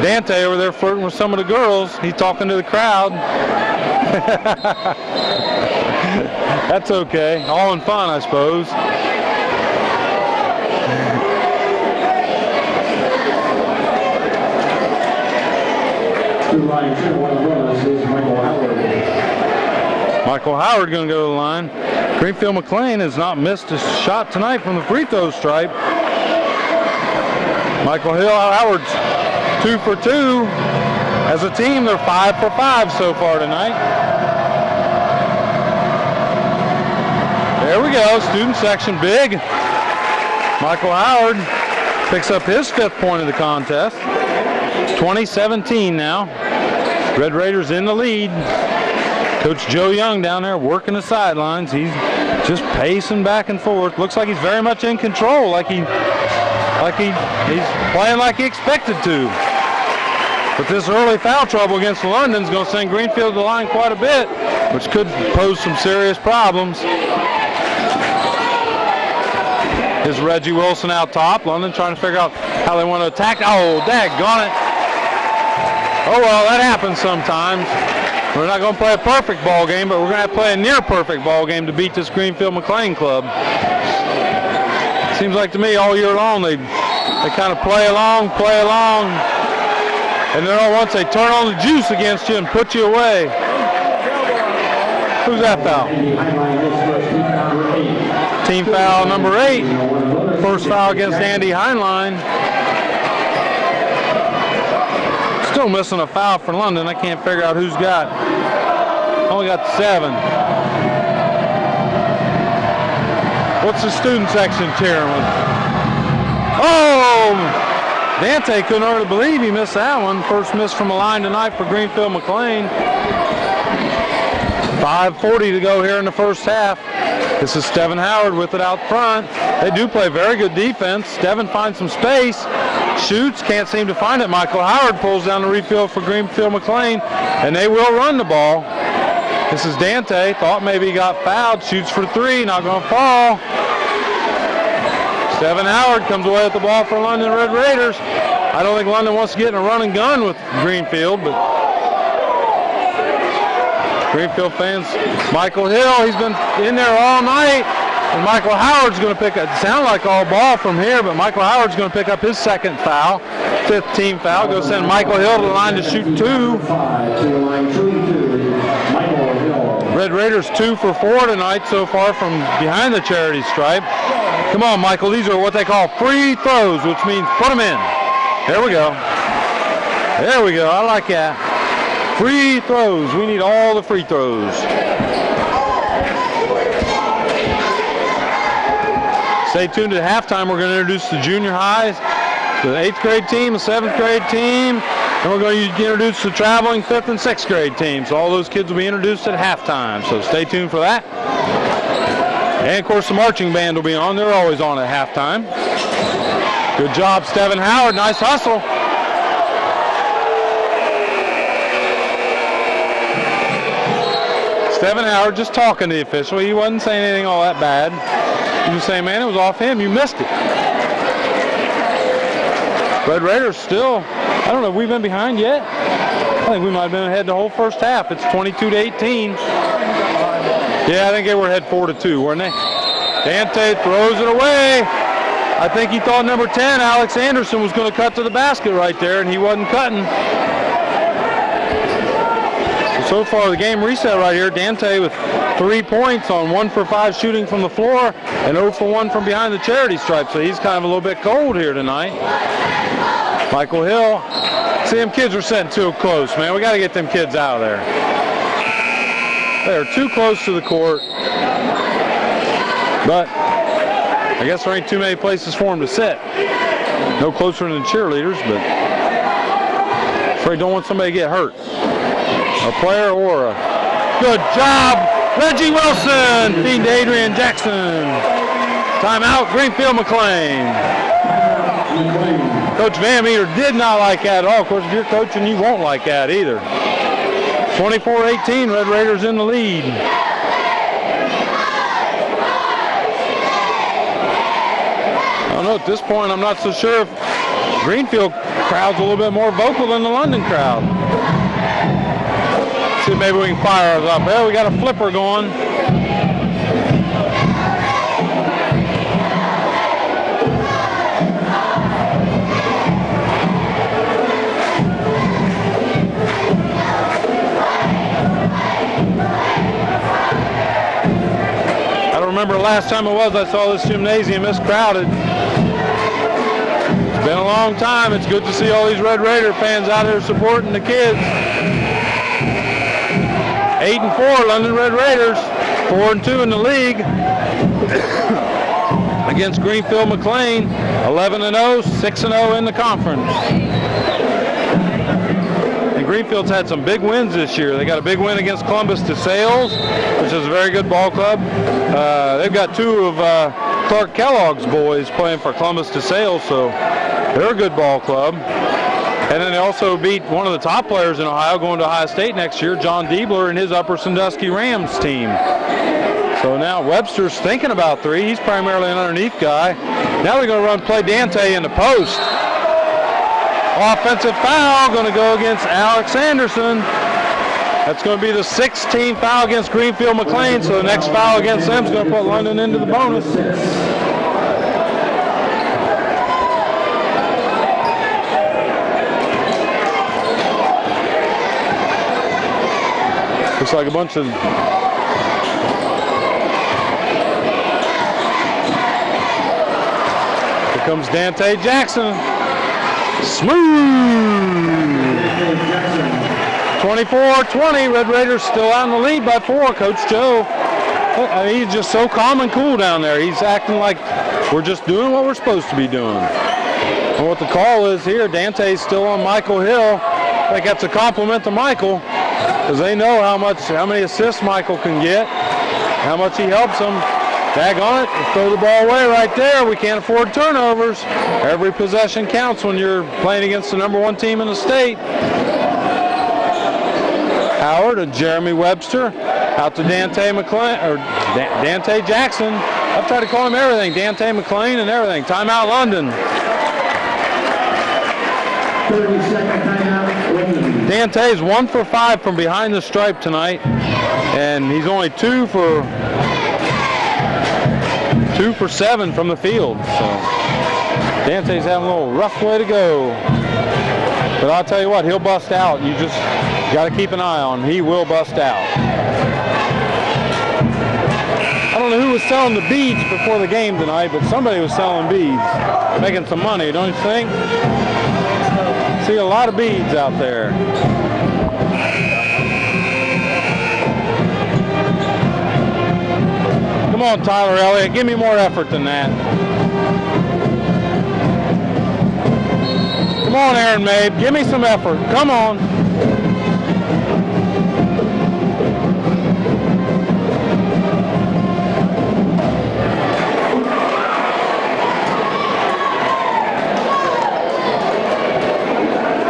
B: Dante over there flirting with some of the girls. He's talking to the crowd. That's okay. All in fun, I suppose. Michael Howard going to go to the line. Greenfield McClain has not missed a shot tonight from the free throw stripe. Michael Howard's 2 for 2. As a team, they're 5 for 5 so far tonight. There we go, student section, big. Michael Howard picks up his 5th point of the contest. 20-17 now. Red Raiders in the lead. Coach Joe Young down there working the sidelines. He's just pacing back and forth. Looks like he's very much in control, like he's playing like he expected to. But this early foul trouble against London is going to send Greenfield to the line quite a bit, which could pose some serious problems. Here's Reggie Wilson out top. London trying to figure out how they want to attack. Oh, daggone it. Oh, well, that happens sometimes. We're not going to play a perfect ball game, but we're going to have to play a near perfect ball game to beat this Greenfield McClain club. Seems like to me all year long they kind of play along, and then all once they turn on the juice against you and put you away. Who's that foul? Team foul number 8. First foul against Andy Heinlein. Still missing a foul for London. I can't figure out who's got. Only got 7. What's the student section cheering with? Oh! Dante couldn't hardly believe he missed that one. First miss from the line tonight for Greenfield McClain. 5:40 to go here in the first half. This is Steven Howard with it out front. They do play very good defense. Steven finds some space. Shoots, can't seem to find it. Michael Howard pulls down the refield for Greenfield McClain, and they will run the ball. This is Dante. Thought maybe he got fouled. Shoots for 3, not going to fall. Steven Howard comes away with the ball for London Red Raiders. I don't think London wants to get in a run and gun with Greenfield, but Greenfield fans, Michael Hill, he's been in there all night. And Michael Howard's going to pick up, sound like all ball from here, but Michael Howard's going to pick up his 2nd foul, 5th team foul. Go send Michael Hill to the line to shoot 2. Red Raiders 2 for 4 tonight so far from behind the charity stripe. Come on, Michael, these are what they call free throws, which means put them in. There we go. There we go, I like that. Free throws, we need all the free throws. Stay tuned at halftime. We're going to introduce the junior highs, the 8th grade team, the 7th grade team, and we're going to introduce the traveling 5th and 6th grade team. So all those kids will be introduced at halftime. So stay tuned for that. And of course the marching band will be on. They're always on at halftime. Good job, Steven Howard. Nice hustle. Steven Howard just talking to the official. He wasn't saying anything all that bad. He was saying, man, it was off him. You missed it. Red Raiders still, I don't know, have we been behind yet? I think we might have been ahead the whole first half. It's 22-18. Yeah, I think they were ahead 4-2, weren't they? Dante throws it away. I think he thought number 10, Alex Anderson, was going to cut to the basket right there, and he wasn't cutting. So So far, the game reset right here. Dante with 3 points on 1 for 5 shooting from the floor and 0 for 1 from behind the charity stripe. So he's kind of a little bit cold here tonight. Michael Hill. See, them kids are sitting too close, man. We got to get them kids out of there. They're too close to the court. But I guess there ain't too many places for them to sit. No closer than the cheerleaders, but afraid don't want somebody to get hurt. A player or a good job. Reggie Wilson feeding to Adrian Jackson. Timeout, Greenfield McClain. Coach Van Meter did not like that at all. Of course, if you're coaching, you won't like that either. 24-18, Red Raiders in the lead. I don't know, at this point, I'm not so sure if Greenfield crowd's a little bit more vocal than the London crowd. See if maybe we can fire us up. Well, we got a flipper going. Remember the last time I saw this gymnasium this crowded. It's been a long time. It's good to see all these Red Raider fans out here supporting the kids. 8-4 London Red Raiders, 4-2 in the league. Against Greenfield McClain, 11-0, 6-0 in the conference. And Greenfield's had some big wins this year. They got a big win against Columbus DeSales, which is a very good ball club. They've got 2 of Clark Kellogg's boys playing for Columbus DeSales, so they're a good ball club. And then they also beat one of the top players in Ohio going to Ohio State next year, John Diebler and his Upper Sandusky Rams team. So now Webster's thinking about 3. He's primarily an underneath guy. Now they're going to play Dante in the post. Offensive foul going to go against Alex Anderson. That's going to be the 16th foul against Greenfield McClain, so the next foul against them is going to put London into the bonus. Looks like a bunch of... Here comes Dante Jackson. Smooth! 24-20, Red Raiders still out in the lead by 4. Coach Joe, I mean, he's just so calm and cool down there. He's acting like we're just doing what we're supposed to be doing. And what the call is here, Dante's still on Michael Hill. I think that's a compliment to Michael, because they know how many assists Michael can get, how much he helps them. Daggone it, throw the ball away right there. We can't afford turnovers. Every possession counts when you're playing against the #1 team in the state. Howard and Jeremy Webster out to Dante McClain, or Dante Jackson. I've tried to call him everything, Dante McClain and everything. Timeout London.
C: 30-second timeout London.
B: Dante's 1 for 5 from behind the stripe tonight, and he's only 2 for 7 from the field. So Dante's having a little rough way to go. But I'll tell you what, he'll bust out. You just got to keep an eye on him. He will bust out. I don't know who was selling the beads before the game tonight, but somebody was selling beads, making some money, don't you think? See a lot of beads out there. Come on, Tyler Elliott, give me more effort than that. Come on, Aaron Mabe, give me some effort. Come on.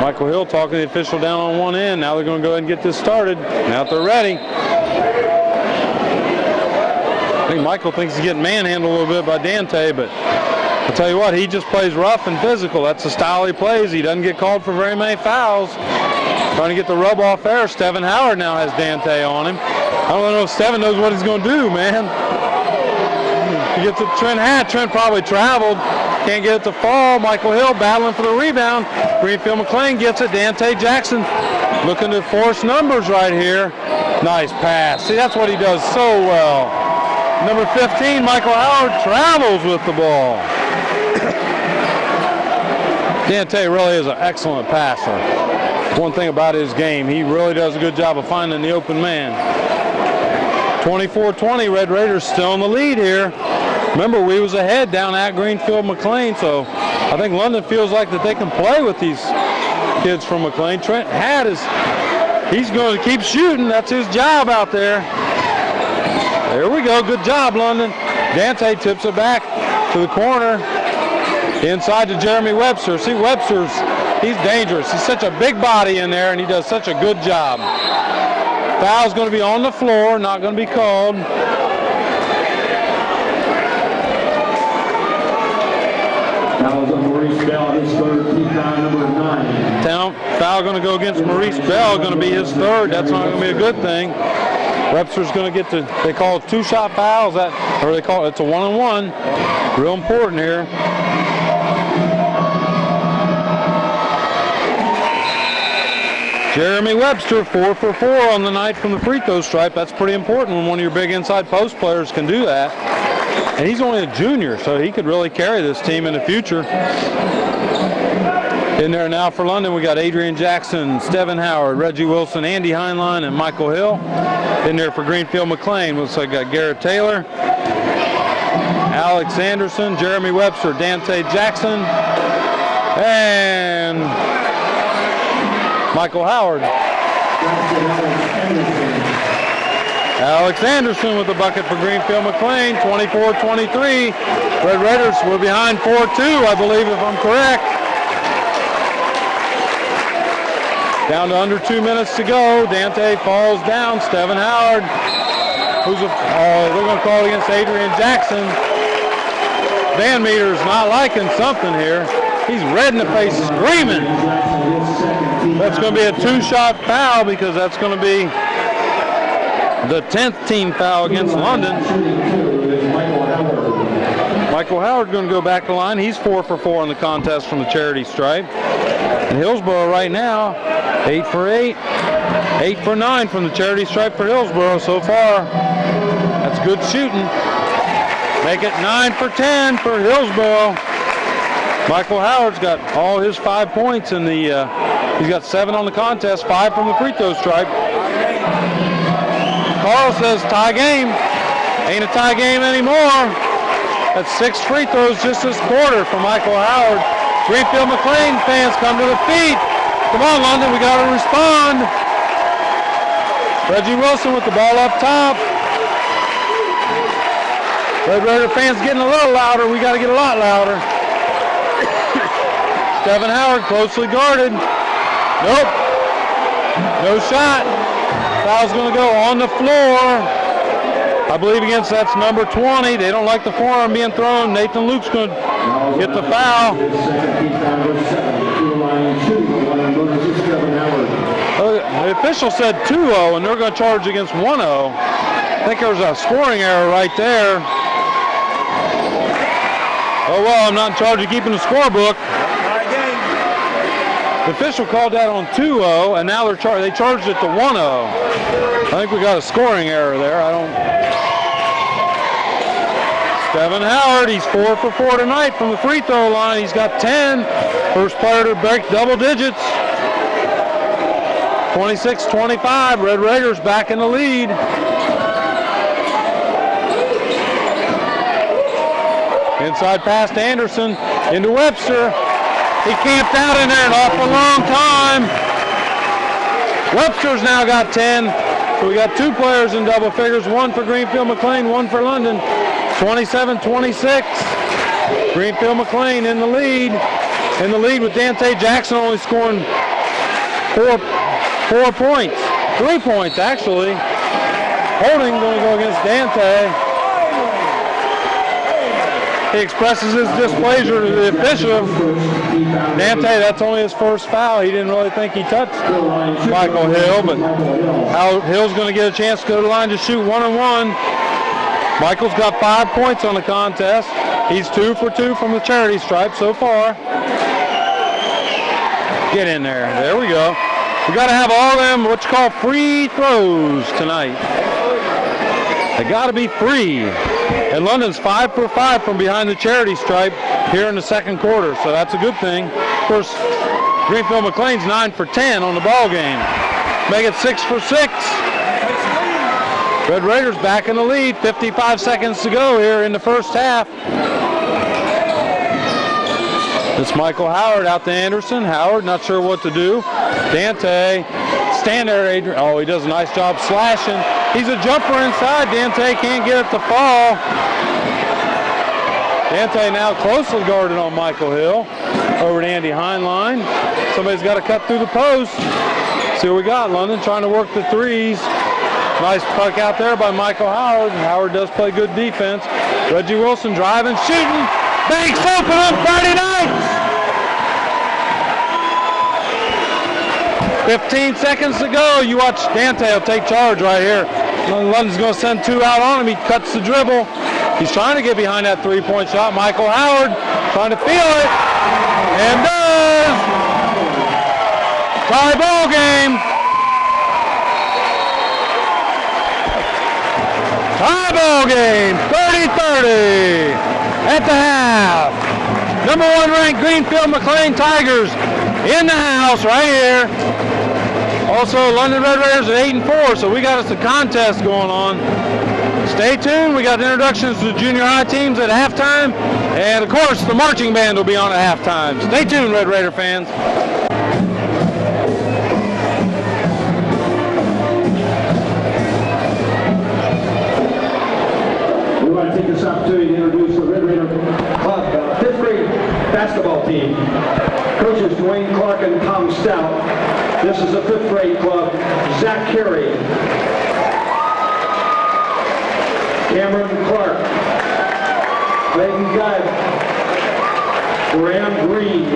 B: Michael Hill talking to the official down on one end. Now they're going to go ahead and get this started. Now that they're ready. I think Michael thinks he's getting manhandled a little bit by Dante, but I'll tell you what, he just plays rough and physical. That's the style he plays. He doesn't get called for very many fouls. Trying to get the rub off there. Stephen Howard now has Dante on him. I don't know if Stephen knows what he's going to do, man. He gets to Trent Hatt. Trent probably traveled. Can't get it to fall. Michael Hill battling for the rebound. Greenfield McClain gets it. Dante Jackson looking to force numbers right here. Nice pass. See, that's what he does so well. Number 15, Michael Howard, travels with the ball. Dante really is an excellent passer. One thing about his game, he really does a good job of finding the open man. 24-20, Red Raiders still in the lead here. Remember, we was ahead down at Greenfield McClain, so I think London feels like that they can play with these kids from McClain. Trent Hadd he's going to keep shooting. That's his job out there. There we go. Good job, London. Dante tips it back to the corner. Inside to Jeremy Webster. See, he's dangerous. He's such a big body in there, and he does such a good job. Foul's going to be on the floor, not going to be called.
C: Foul's on Maurice Bell, his third, team foul number 9.
B: Foul going to go against Maurice Bell, going to be his third. That's not going to be a good thing. Webster's going to get they call it two-shot fouls, or they call it's a one-on-one. Real important here. Jeremy Webster, 4 for 4 on the night from the free throw stripe. That's pretty important when one of your big inside post players can do that. And he's only a junior, so he could really carry this team in the future. In there now for London, we got Adrian Jackson, Steven Howard, Reggie Wilson, Andy Heinlein, and Michael Hill. In there for Greenfield McClain, looks like got Garrett Taylor, Alex Anderson, Jeremy Webster, Dante Jackson, and Michael Howard. Alex Anderson with the bucket for Greenfield McClain, 24-23. Red Raiders were behind 4-2, I believe, if I'm correct. Down to under 2 minutes to go. Dante falls down. Steven Howard, they're going to call against Adrian Jackson. Van Meter's not liking something here. He's red in the face, screaming. That's going to be a two-shot foul because that's going to be the 10th team foul against London. Michael Howard going to go back to the line. He's 4 for 4 in the contest from the charity stripe. And Hillsborough right now, 8 for 8. 8 for 9 from the charity stripe for Hillsborough so far. That's good shooting. Make it 9 for 10 for Hillsborough. Michael Howard's got all his 5 points in the, he's got 7 on the contest, 5 from the free throw stripe. Carl says tie game. Ain't a tie game anymore. That's 6 free throws just this quarter for Michael Howard. Greenfield McClain fans come to the feet. Come on, London, we got to respond. Reggie Wilson with the ball up top. Red Raider fans getting a little louder. We got to get a lot louder. Steven Howard closely guarded. Nope. No shot. Foul's going to go on the floor. I believe against that's number 20. They don't like the forearm being thrown. Nathan Luke's going to get the foul. The official said 2-0, and they're going to charge against 1-0. I think there was a scoring error right there. Oh, well, I'm not in charge of keeping the scorebook. The official called that on 2-0, and now they charged it to 1-0. I think we got a scoring error there. Steven Howard, he's 4 for 4 tonight from the free throw line. He's got 10. First player to break double digits. 26-25, Red Raiders back in the lead. Inside pass to Anderson, into Webster. He camped out in there an awful long time. Webster's now got 10. So we got 2 players in double figures, 1 for Greenfield McClain, 1 for London. 27-26. Greenfield McClain in the lead. In the lead with Dante Jackson only scoring 4 points. 3 points, actually. Holding going to go against Dante. He expresses his displeasure to the official. Dante, that's only his first foul. He didn't really think he touched Michael Hill, but Hill's going to get a chance to go to the line to shoot 1-on-1. Michael's got 5 points on the contest. He's 2 for 2 from the charity stripe so far. Get in there. There we go. We got to have all them what you call free throws tonight. They got to be free. And London's 5 for 5 from behind the charity stripe here in the second quarter, so that's a good thing. Of course, Greenfield McClain's 9 for 10 on the ball game. Make it 6 for 6. Red Raiders back in the lead. 55 seconds to go here in the first half. It's Michael Howard out to Anderson. Howard not sure what to do. Dante, stand there, Adrian. Oh, he does a nice job slashing. He's a jumper inside. Dante can't get it to fall. Dante now closely guarded on Michael Hill. Over to Andy Heinlein. Somebody's got to cut through the post. See what we got. London trying to work the threes. Nice puck out there by Michael Howard. Howard does play good defense. Reggie Wilson driving, shooting. Banks open on Friday nights. 15 seconds to go. You watch Dante will take charge right here. London's going to send 2 out on him. He cuts the dribble. He's trying to get behind that three-point shot. Michael Howard trying to feel it. And does. Tie ball game. Tie ball game. 30-30 at the half. Number 1 ranked Greenfield McClain Tigers in the house right here. Also, London Red Raiders at 8 and 4, so we got us a contest going on. Stay tuned. We got introductions to the junior high teams at halftime, and of course, the marching band will be on at halftime. Stay tuned, Red Raider fans.
C: We want to take this opportunity to introduce the Red Raider Club 5th grade basketball team. Coaches Dwayne Clark and Tom Stout. This is the 5th grade club. Zach Carey, Cameron Clark, Clayton Guy, Graham Green,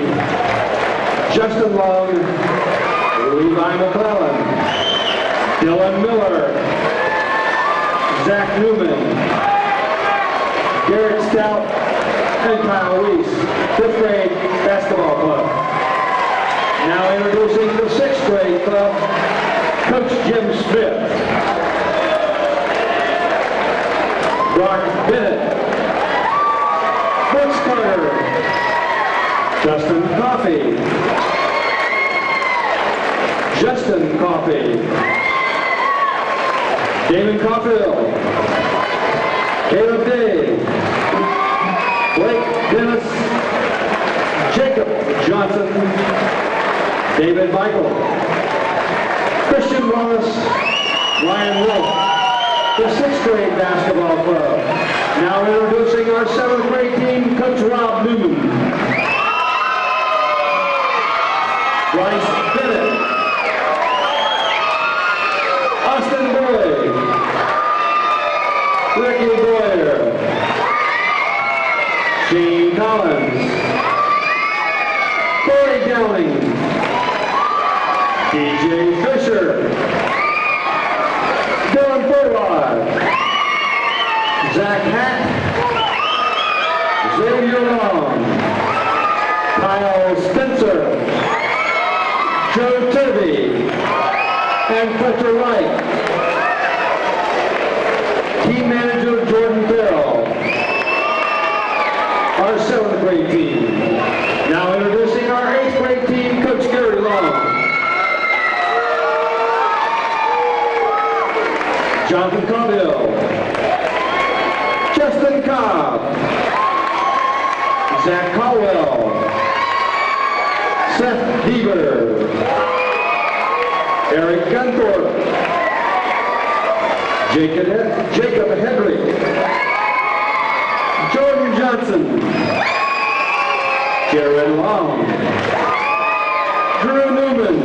C: Justin Long, Levi McClellan, Dylan Miller, Zach Newman, Garrett Stout, and Kyle Weiss, 5th grade basketball club. Now introducing the 6th grade club, Coach Jim Smith, Brock Bennett, Brooks Carter, Justin Coffey, Damon Caulfield, Caleb Day, Blake Dennis, Jacob Johnson, David Michael, Christian Wallace, Ryan Wolf, the 6th grade basketball club. Now introducing our 7th grade team, Coach Rob Newman, Bryce Bennett, Austin Boyd, Ricky Boyer, Shane Collins, Corey Downing, DJ Fisher, Dylan Burrod, Zach Hack, Xavier Long, Kyle Spencer, Joe Turvey, and Fletcher Wright. Team manager Jordan Farrell. Our 7th grade team. Now introducing our 8th grade team, Coach Gary Long. Jonathan Caudell, Justin Cobb, Zach Caldwell, Seth Deaver, Eric Gunthorpe, Jacob Hedrick, Jordan Johnson, Jared Long, Drew Newman,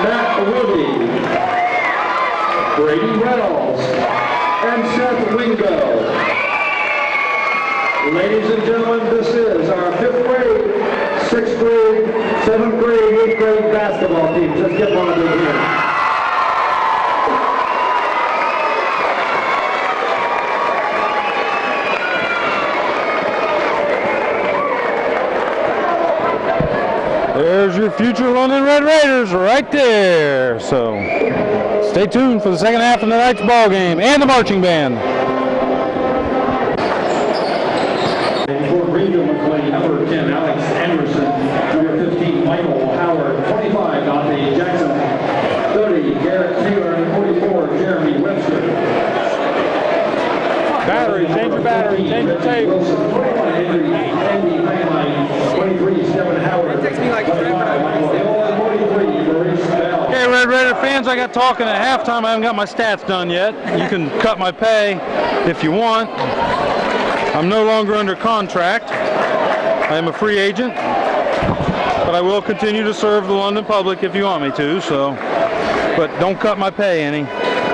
C: Matt Woody, Brady Reynolds, and Seth Wingo. Ladies and gentlemen, this is our 5th grade, 6th grade, 7th grade, 8th grade basketball teams. Let's get one of them here.
B: There's your future London Red Raiders right there. So stay tuned for the second half of tonight's ball game and the marching band.
C: For Greenfield McClain, number 10, Alex Anderson. Number 15, Michael Howard. 25, Dante Jackson. 30, Garrett Taylor. And 44, Jeremy Webster.
A: Battery, change your battery, change your tape.
C: Wilson, 21, Andy Heinlein. 23, Stephen Howard. 25, Michael Hill. And 43, Maurice Bell.
B: Hey, Red Raider fans, I got talking at halftime. I haven't got my stats done yet. You can cut my pay if you want. I'm no longer under contract. I am a free agent, but I will continue to serve the London public if you want me to. So, but don't cut my pay any.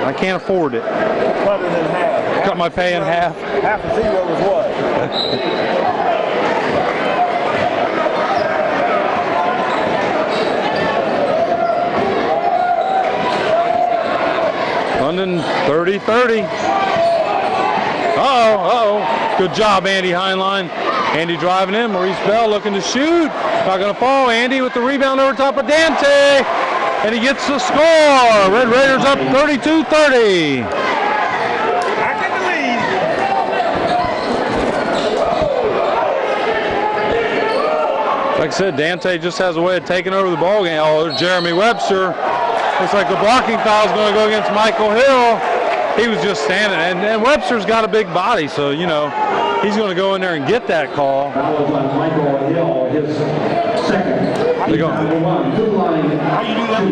B: I can't afford it.
A: Cut it in half.
B: Cut my pay in half.
A: Half of zero was what?
B: London 30-30. Uh-oh. Good job, Andy Heinlein. Andy driving in. Maurice Bell looking to shoot. Not going to fall. Andy with the rebound over top of Dante. And he gets the score. Red Raiders up 32-30.
A: Back in the lead.
B: Like I said, Dante just has a way of taking over the ball game. Oh, there's Jeremy Webster. Looks like the blocking foul is going to go against Michael Hill. He was just standing, and Webster's got a big body, so, you know, he's going to go in there and get that call.
C: That was on Michael Hill, his second.
B: They're going.
C: How you do that?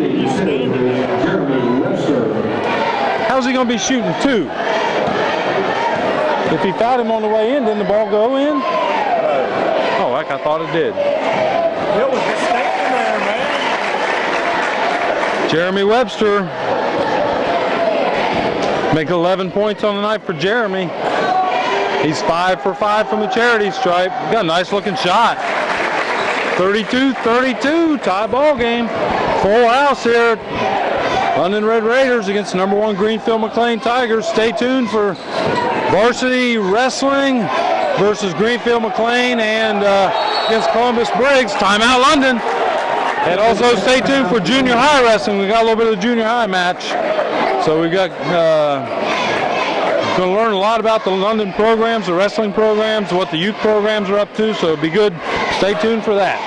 C: Jeremy Webster.
B: How's he going to be shooting two? If he fouled him on the way in, didn't the ball go in? Oh, heck, I thought it did.
A: Hill was just standing there, man.
B: Jeremy Webster. Make 11 points on the night for Jeremy. He's 5 for 5 from the charity stripe. Got a nice looking shot. 32-32, tie ball game. Full house here. London Red Raiders against number 1 Greenfield McClain Tigers. Stay tuned for varsity wrestling versus Greenfield McClain and against Columbus Briggs. Timeout London. And also stay tuned for junior high wrestling. We got a little bit of the junior high match. So we got going to learn a lot about the London programs, the wrestling programs, what the youth programs are up to. So it'll be good. Stay tuned for that.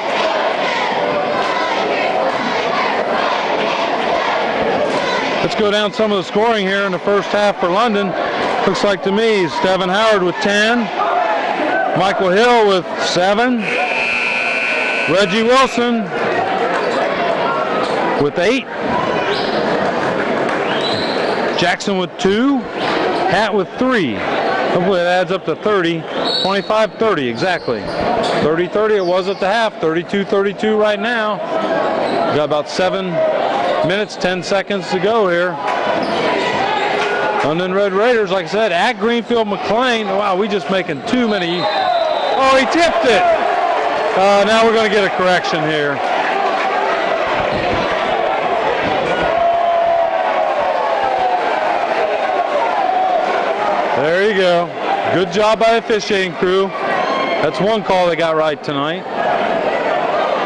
B: Let's go down some of the scoring here in the first half for London. Looks like to me, Stephen Howard with 10, Michael Hill with 7, Reggie Wilson with 8, Jackson with 2, Hat with 3. Hopefully that adds up to 30. 25-30 exactly. 30-30 it was at the half. 32-32 right now. Got about 7 minutes, 10 seconds to go here. London Red Raiders, like I said, at Greenfield McClain. Wow, we just making too many. Oh, he tipped it. Now we're going to get a correction here. There you go. Good job by the officiating crew. That's one call they got right tonight.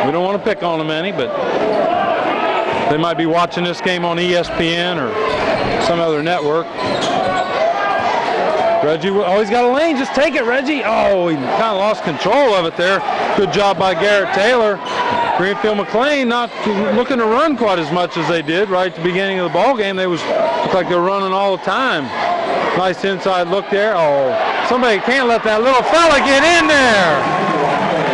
B: We don't want to pick on them any, but they might be watching this game on ESPN or some other network. Reggie, oh, he's got a lane. Just take it, Reggie. Oh, he kind of lost control of it there. Good job by Garrett Taylor. Greenfield McClain not looking to run quite as much as they did right at the beginning of the ball game. They looked like they were running all the time. Nice inside look there. Oh, somebody can't let that little fella get in there.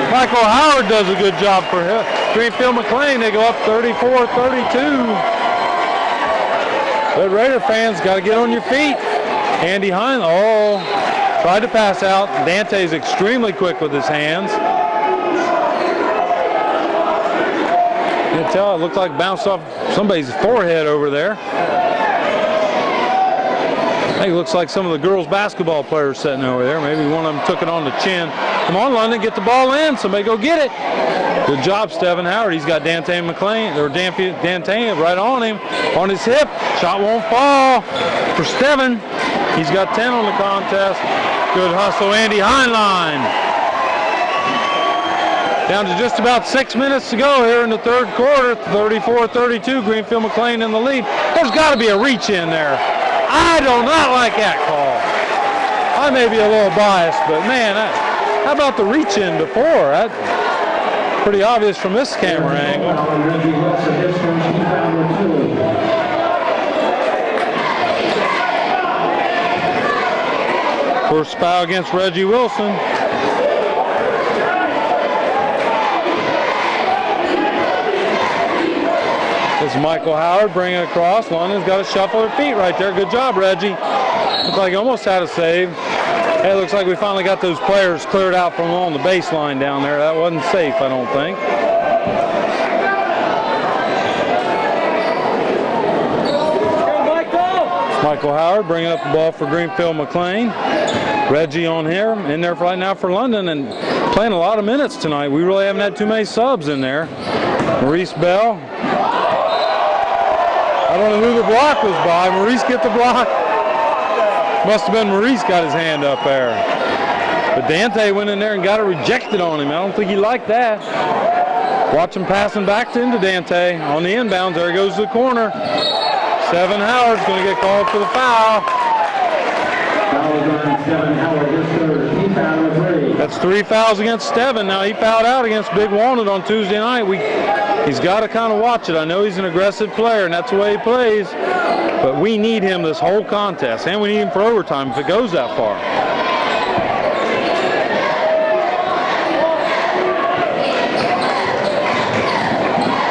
B: Michael Howard does a good job for him. Greenfield McClain, they go up 34-32. Red Raider fans, got to get on your feet. Andy Hine, oh, tried to pass out. Dante's extremely quick with his hands. You can tell it looked like bounced off somebody's forehead over there. I think it looks like some of the girls basketball players sitting over there. Maybe one of them took it on the chin. Come on, London, get the ball in. Somebody go get it. Good job, Stephen Howard. He's got Dante McClain, or Dante right on him, on his hip. Shot won't fall for Stephen. He's got 10 on the contest. Good hustle, Andy Heinlein. Down to just about 6 minutes to go here in the third quarter. 34-32, Greenfield McClain in the lead. There's got to be a reach in there. I do not like that call. I may be a little biased, but man, how about the reach in before? That's pretty obvious from this camera angle. First foul against Reggie Wilson. This is Michael Howard bringing it across. London's got to shuffle her feet right there. Good job, Reggie. Looks like he almost had a save. Hey, it looks like we finally got those players cleared out from along the baseline down there. That wasn't safe, I don't think. Michael Howard bringing up the ball for Greenfield McClain. Reggie on here, in there right now for London, and playing a lot of minutes tonight. We really haven't had too many subs in there. Maurice Bell. I don't know who the block was by. Maurice get the block? Must have been Maurice got his hand up there. But Dante went in there and got it rejected on him. I don't think he liked that. Watch him passing back into Dante on the inbounds. There he goes to the corner. Steven Howard's going to get called for the foul. That's 3 fouls against Steven. Now he fouled out against Big Walnut on Tuesday night. He's got to kind of watch it. I know he's an aggressive player and that's the way he plays, but we need him this whole contest, and we need him for overtime if it goes that far.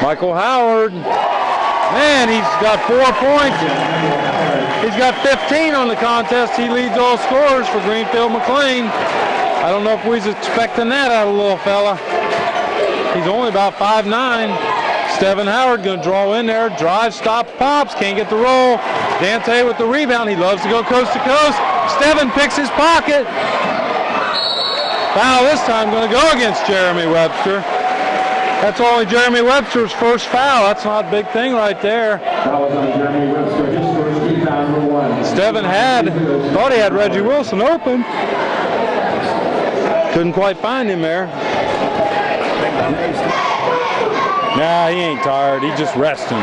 B: Michael Howard, man, he's got 4 points. He's got 15 on the contest. He leads all scorers for Greenfield McClain. I don't know if we was expecting that out of the little fella. He's only about 5'9". Steven Howard going to draw in there. Drive, stop, pops. Can't get the roll. Dante with the rebound. He loves to go coast to coast. Steven picks his pocket. Foul this time going to go against Jeremy Webster. That's only Jeremy Webster's first foul. That's not a big thing right there.
C: That was on Jeremy Webster. His first rebound, number 1.
B: Steven thought he had Reggie Wilson open. Couldn't quite find him there. Nah, he ain't tired. He's just resting.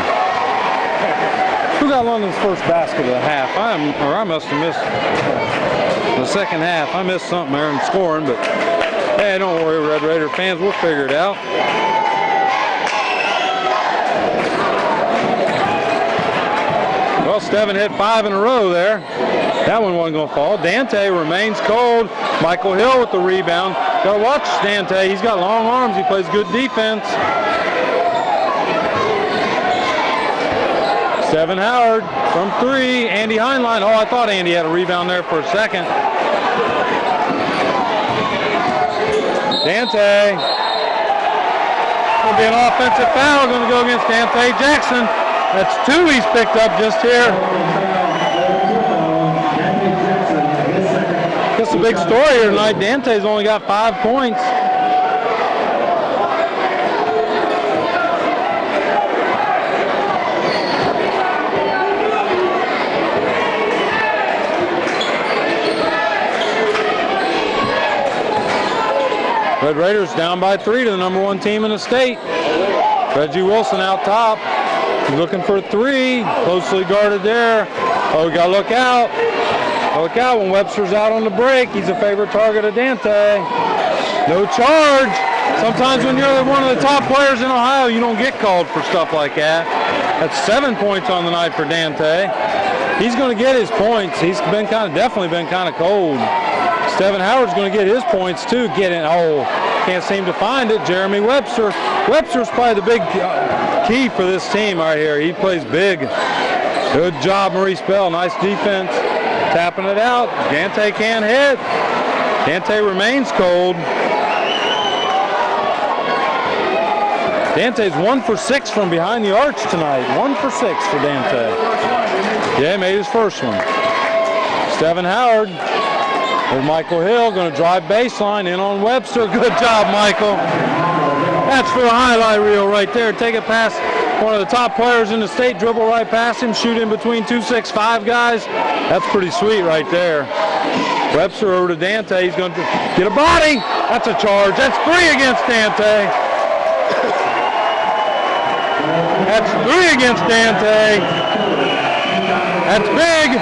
B: Who got London's first basket of the half? I must have missed the second half. I missed something there in scoring, but hey, don't worry, Red Raider fans. We'll figure it out. Well, Steven hit 5 in a row there. That one wasn't going to fall. Dante remains cold. Michael Hill with the rebound. Got to watch Dante. He's got long arms. He plays good defense. Steven Howard from 3. Andy Heinlein. Oh, I thought Andy had a rebound there for a second. Dante. Going to be an offensive foul. Going to go against Dante Jackson. That's 2 he's picked up just here. Just a big story here tonight. Dante's only got 5 points. Red Raiders down by 3 to the number 1 team in the state. Reggie Wilson out top. He's looking for a 3. Closely guarded there. Oh, we got to look out. Look out when Webster's out on the break. He's a favorite target of Dante. No charge. Sometimes when you're one of the top players in Ohio, you don't get called for stuff like that. That's 7 points on the night for Dante. He's going to get his points. He's been definitely been kind of cold. Steven Howard's going to get his points too. Can't seem to find it. Jeremy Webster. Webster's probably the big key for this team right here. He plays big. Good job, Maurice Bell. Nice defense. Tapping it out. Dante can't hit. Dante remains cold. Dante's 1 for 6 from behind the arch tonight. 1 for 6 for Dante. Yeah, made his first one. Steven Howard. There's Michael Hill going to drive baseline in on Webster. Good job, Michael. That's for the highlight reel right there. Take it past one of the top players in the state, dribble right past him, shoot in between 2 6'5" guys. That's pretty sweet right there. Webster over to Dante. He's going to get a body. That's a charge. That's 3 against Dante. That's 3 against Dante. That's big.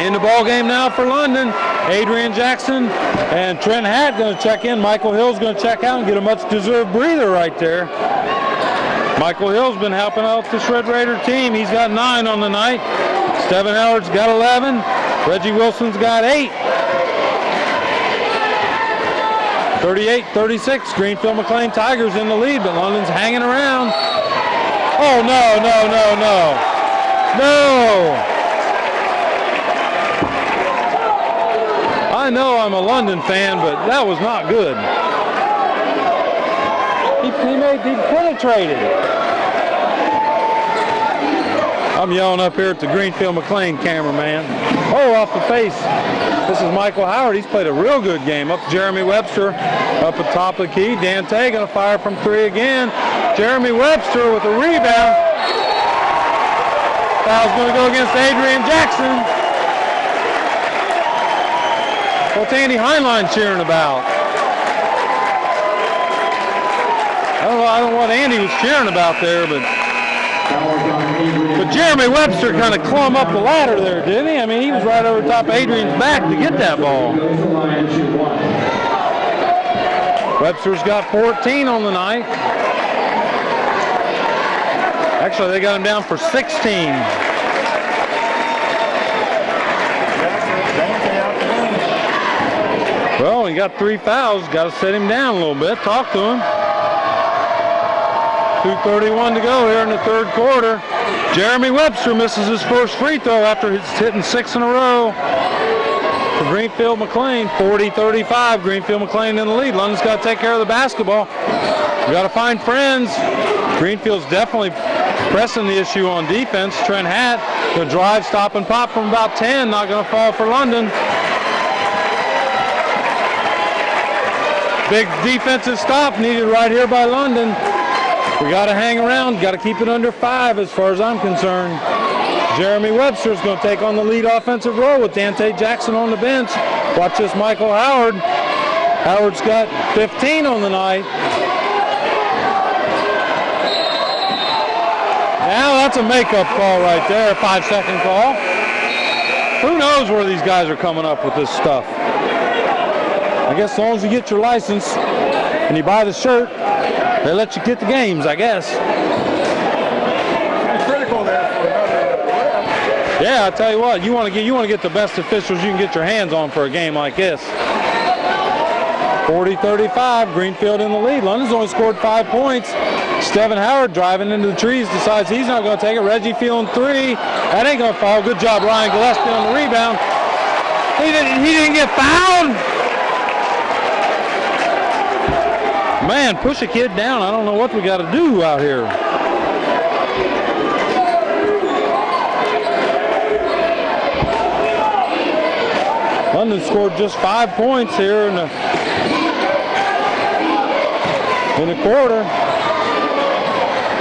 B: In the ball game now for London. Adrian Jackson and Trent Hatt going to check in. Michael Hill's going to check out and get a much-deserved breather right there. Michael Hill's been helping out the Shred Raider team. He's got 9 on the night. Stephen Howard's got 11. Reggie Wilson's got 8. 38-36. Greenfield McClain Tigers in the lead, but London's hanging around. Oh, no, no, no, no. No! I know I'm a London fan, but that was not good. He penetrated. I'm yelling up here at the Greenfield McClain cameraman. Oh, off the face. This is Michael Howard. He's played a real good game. Up Jeremy Webster up at top of the key. Dante going to fire from 3 again. Jeremy Webster with a rebound. Foul's going to go against Adrian Jackson. What's Andy Heinlein cheering about? I don't know what Andy was cheering about there, but Jeremy Webster kind of clumb up the ladder there, didn't he? I mean, he was right over top of Adrian's back to get that ball. Webster's got 14 on the night. Actually, they got him down for 16. Well, he got 3 fouls. Got to set him down a little bit. Talk to him. 2:31 to go here in the third quarter. Jeremy Webster misses his first free throw after hitting 6 in a row. For Greenfield McClain, 40-35. Greenfield McClain in the lead. London's got to take care of the basketball. We got to find friends. Greenfield's definitely pressing the issue on defense. Trent Hatt, the drive, stop, and pop from about 10. Not going to fall for London. Big defensive stop needed right here by London. We got to hang around. Got to keep it under 5 as far as I'm concerned. Jeremy Webster's going to take on the lead offensive role with Dante Jackson on the bench. Watch this Michael Howard. Howard's got 15 on the night. Now that's a makeup call right there, a 5-second call. Who knows where these guys are coming up with this stuff? I guess as long as you get your license and you buy the shirt, they let you get the games, I guess.
A: Critical there for another.
B: Yeah, I tell you what, you want to get the best officials you can get your hands on for a game like this. 40-35, Greenfield in the lead. London's only scored 5 points. Stephen Howard driving into the trees, decides he's not going to take it. Reggie feeling 3. That ain't going to fall. Good job, Ryan Gillespie on the rebound. He didn't get fouled. Man, push a kid down. I don't know what we got to do out here. London scored just 5 points here in the quarter.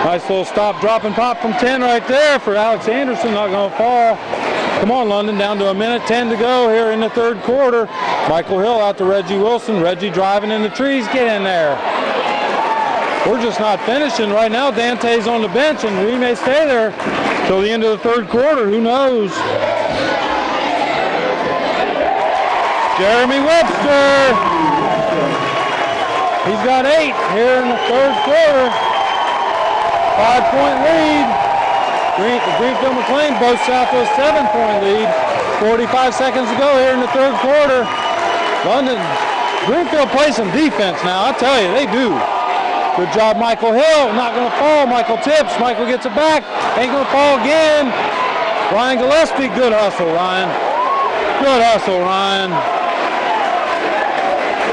B: Nice little stop, drop, and pop from 10 right there for Alex Anderson. Not going to fall. Come on, London, down to 1:10 to go here in the third quarter. Michael Hill out to Reggie Wilson. Reggie driving in the trees. Get in there. We're just not finishing right now. Dante's on the bench, and we may stay there till the end of the third quarter. Who knows? Jeremy Webster. He's got 8 here in the third quarter. 5-point lead. Greenfield McClain boasts out to a 7-point lead. 45 seconds to go here in the third quarter. Greenfield plays some defense now. I tell you, they do. Good job, Michael Hill. Not going to fall. Michael tips. Michael gets it back. Ain't going to fall again. Ryan Gillespie. Good hustle, Ryan. Good hustle, Ryan.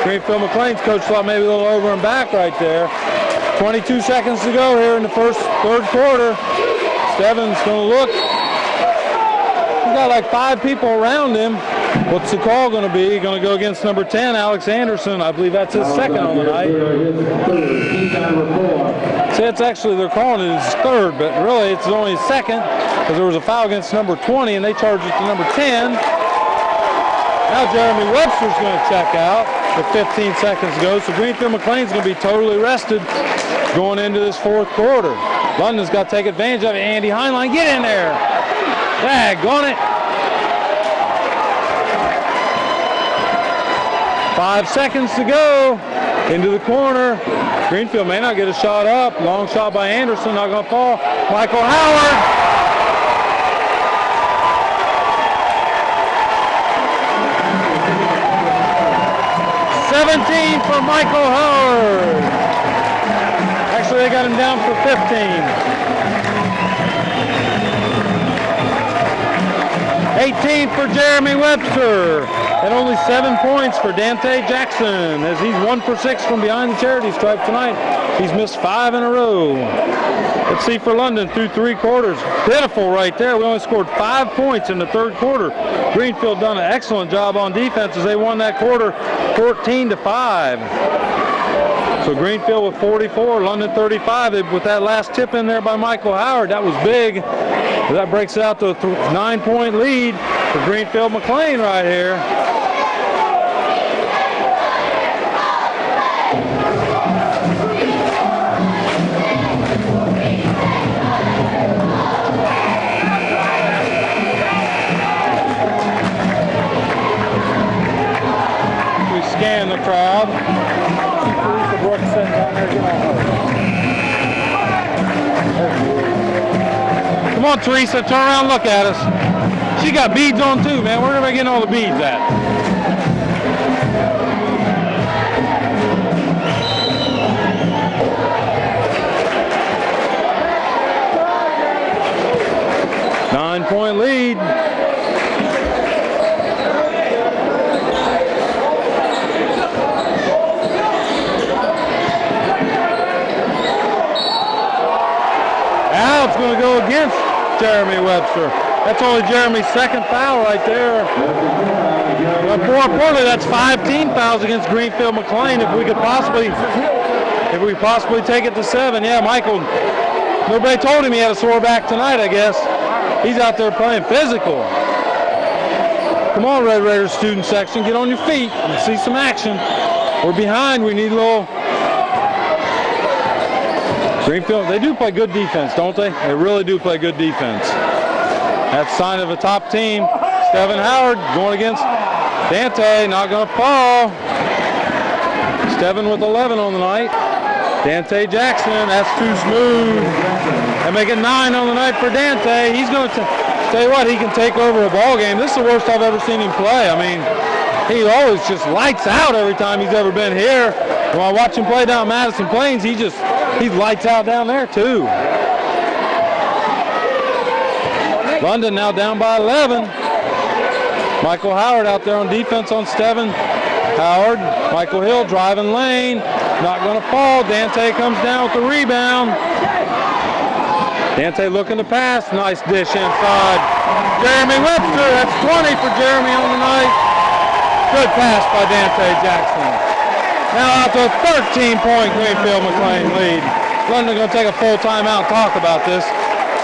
B: Greenfield McClain's coach thought maybe a little over and back right there. 22 seconds to go here in the third quarter. Steven's going to look. He's got like 5 people around him. What's the call going to be? Going to go against number 10, Alex Anderson. I believe that's his second on the night. See, it's actually, they're calling it his third, but really it's only his second because there was a foul against number 20 and they charged it to number 10. Now Jeremy Webster's going to check out with 15 seconds to go. So Greenfield McClain's going to be totally rested going into this fourth quarter. London's got to take advantage of it. Andy Heinlein, get in there. Daggone it. 5 seconds to go. Into the corner. Greenfield may not get a shot up. Long shot by Anderson, not going to fall. Michael Howard. 17 for Michael Howard. Actually, they got him down for 15. 18 for Jeremy Webster. And only 7 points for Dante Jackson as he's 1 for 6 from behind the charity stripe tonight. He's missed 5 in a row. Let's see for London through 3 quarters. Pitiful right there. We only scored 5 points in the third quarter. Greenfield done an excellent job on defense as they won that quarter 14-5. So Greenfield with 44, London 35. With that last tip in there by Michael Howard, that was big. That breaks it out to a 9-point lead for Greenfield McClain right here. We scan the crowd. Teresa Brooks sitting down there, get on her. Come on, Teresa, turn around and look at us. She got beads on too, man. Where am I getting all the beads at? Nine-point lead. Now it's going to go against Jeremy Webster. That's only Jeremy's second foul right there. But more importantly, that's 5 team fouls against Greenfield McClain. If we possibly take it to 7. Yeah, Michael, nobody told him he had a sore back tonight, I guess. He's out there playing physical. Come on, Red Raiders student section, get on your feet and see some action. We're behind, we need a little. Greenfield, they do play good defense, don't they? They really do play good defense. That's a sign of a top team. Stephen Howard going against Dante, not going to fall. Stephen with 11 on the night. Dante Jackson, that's too smooth. And make it 9 on the night for Dante. He's going to tell you what, he can take over a ball game. This is the worst I've ever seen him play. I mean, he always just lights out every time he's ever been here. When I watch him play down Madison Plains, he lights out down there too. London now down by 11. Michael Howard out there on defense on Stephen Howard. Michael Hill driving lane. Not going to fall. Dante comes down with the rebound. Dante looking to pass. Nice dish inside. Jeremy Webster. That's 20 for Jeremy on the night. Good pass by Dante Jackson. Now out to a 13-point Greenfield McClain lead. London going to take a full timeout and talk about this.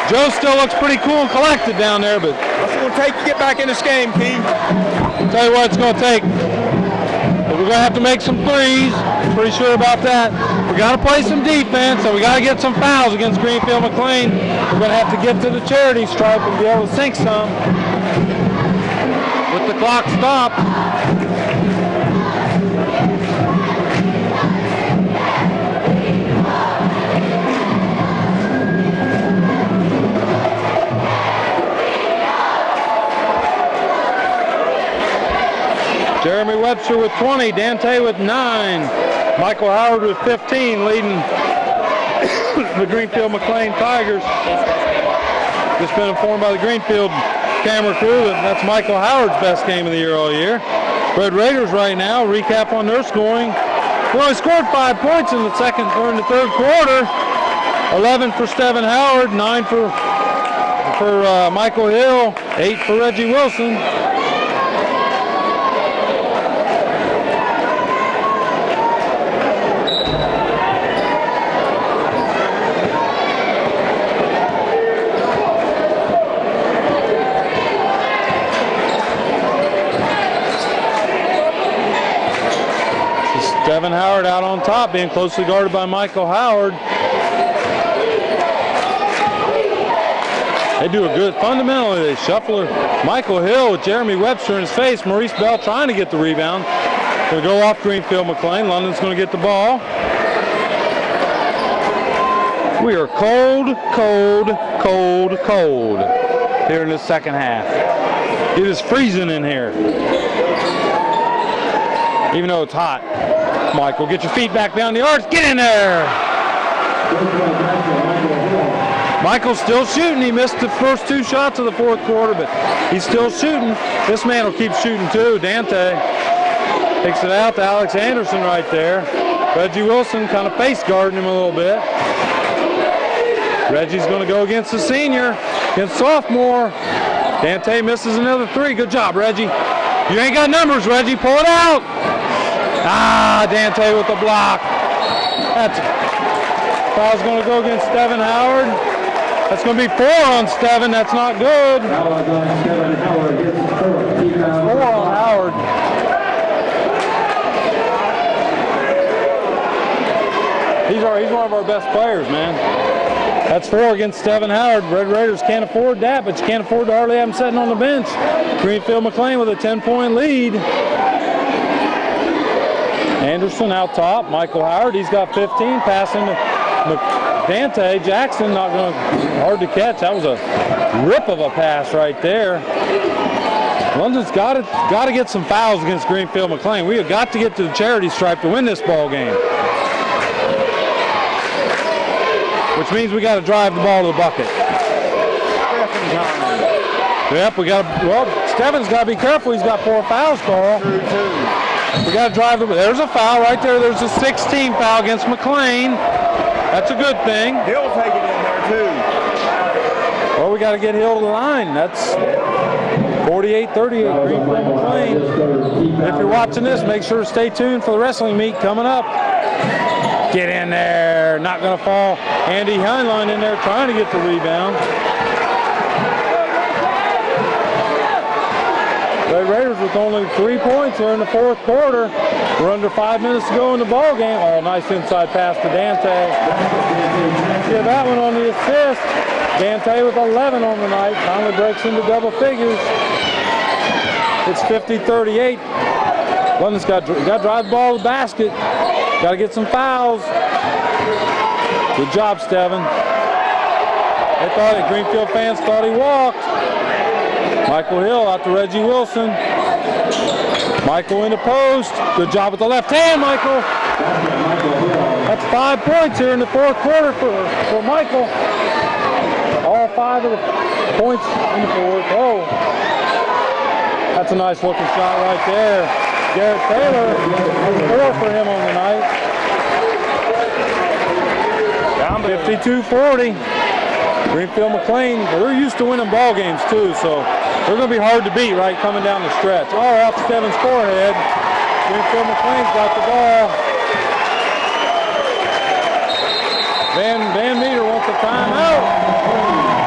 B: Joe still looks pretty cool and collected down there, but
A: What's it going to take to get back in this game, Key?
B: I'll tell you what it's going to take. We're going to have to make some threes. Pretty sure about that. We got to play some defense, and we got to get some fouls against Greenfield McClain. We're going to have to get to the charity stripe and be able to sink some. With the clock stopped. Jeremy Webster with 20, Dante with 9, Michael Howard with 15, leading the Greenfield McClain Tigers. Just been informed by the Greenfield camera crew that that's Michael Howard's best game of the year all year. Red Raiders right now, recap on their scoring. We only scored 5 points in the third quarter. 11 for Stephen Howard, 9 for Michael Hill, 8 for Reggie Wilson. Devin Howard out on top, being closely guarded by Michael Howard. They do a good, fundamentally, they shuffle Michael Hill with Jeremy Webster in his face. Maurice Bell trying to get the rebound. Going to go off Greenfield McClain. London's going to get the ball. We are cold, cold, cold, cold here in the second half. It is freezing in here. Even though it's hot. Michael, get your feet back down the arch. Get in there. Michael's still shooting. He missed the first 2 shots of the fourth quarter, but he's still shooting. This man will keep shooting too. Dante takes it out to Alex Anderson right there. Reggie Wilson kind of face guarding him a little bit. Reggie's going to go against the senior, against sophomore. Dante misses another 3. Good job, Reggie. You ain't got numbers, Reggie. Pull it out. Ah, Dante with the block. That's foul's going to go against Devin Howard. That's going to be 4 on Steven. That's not good. 4 on Howard. He's one of our best players, man. That's 4 against Steven Howard. Red Raiders can't afford that, but you can't afford to hardly have him sitting on the bench. Greenfield McClain with a 10-point lead. Anderson out top. Michael Howard, he's got 15. Passing to Dante Jackson, not going to, hard to catch. That was a rip of a pass right there. London's got to get some fouls against Greenfield McClain. We have got to get to the charity stripe to win this ball game. Which means we got to drive the ball to the bucket. Yep, we got to, well, Steven's got to be careful. He's got 4 fouls, Carl.
A: True, too.
B: We got to drive the, there's a foul right there. There's a 16 foul against McClain. That's a good thing.
A: He'll take it in there, too.
B: Well, we got to get Hill to the line. That's 48-38, Greenfield McClain. If you're watching this, make sure to stay tuned for the wrestling meet coming up. Get in there. Not going to fall. Andy Heinlein in there trying to get the rebound. Red Raiders with only 3 points here in the fourth quarter. We're under 5 minutes to go in the ball game. Oh, nice inside pass to Dante. Get that one on the assist. Dante with 11 on the night. Finally breaks into double figures. It's 50-38. London's got to drive the ball to the basket. Got to get some fouls. Good job, Steven. They thought it. Greenfield fans thought he walked. Michael Hill out to Reggie Wilson. Michael in the post. Good job with the left hand, Michael. That's 5 points here in the fourth quarter for Michael. All 5 of the points in the fourth. Oh, that's a nice looking shot right there. Garrett Taylor, 4 for him on the night. Down 52-40. Greenfield McClain, they're used to winning ball games too, so they're going to be hard to beat right coming down the stretch. Oh, off Steven's forehead. Greenfield McClain's got the ball. Van Meter wants a timeout.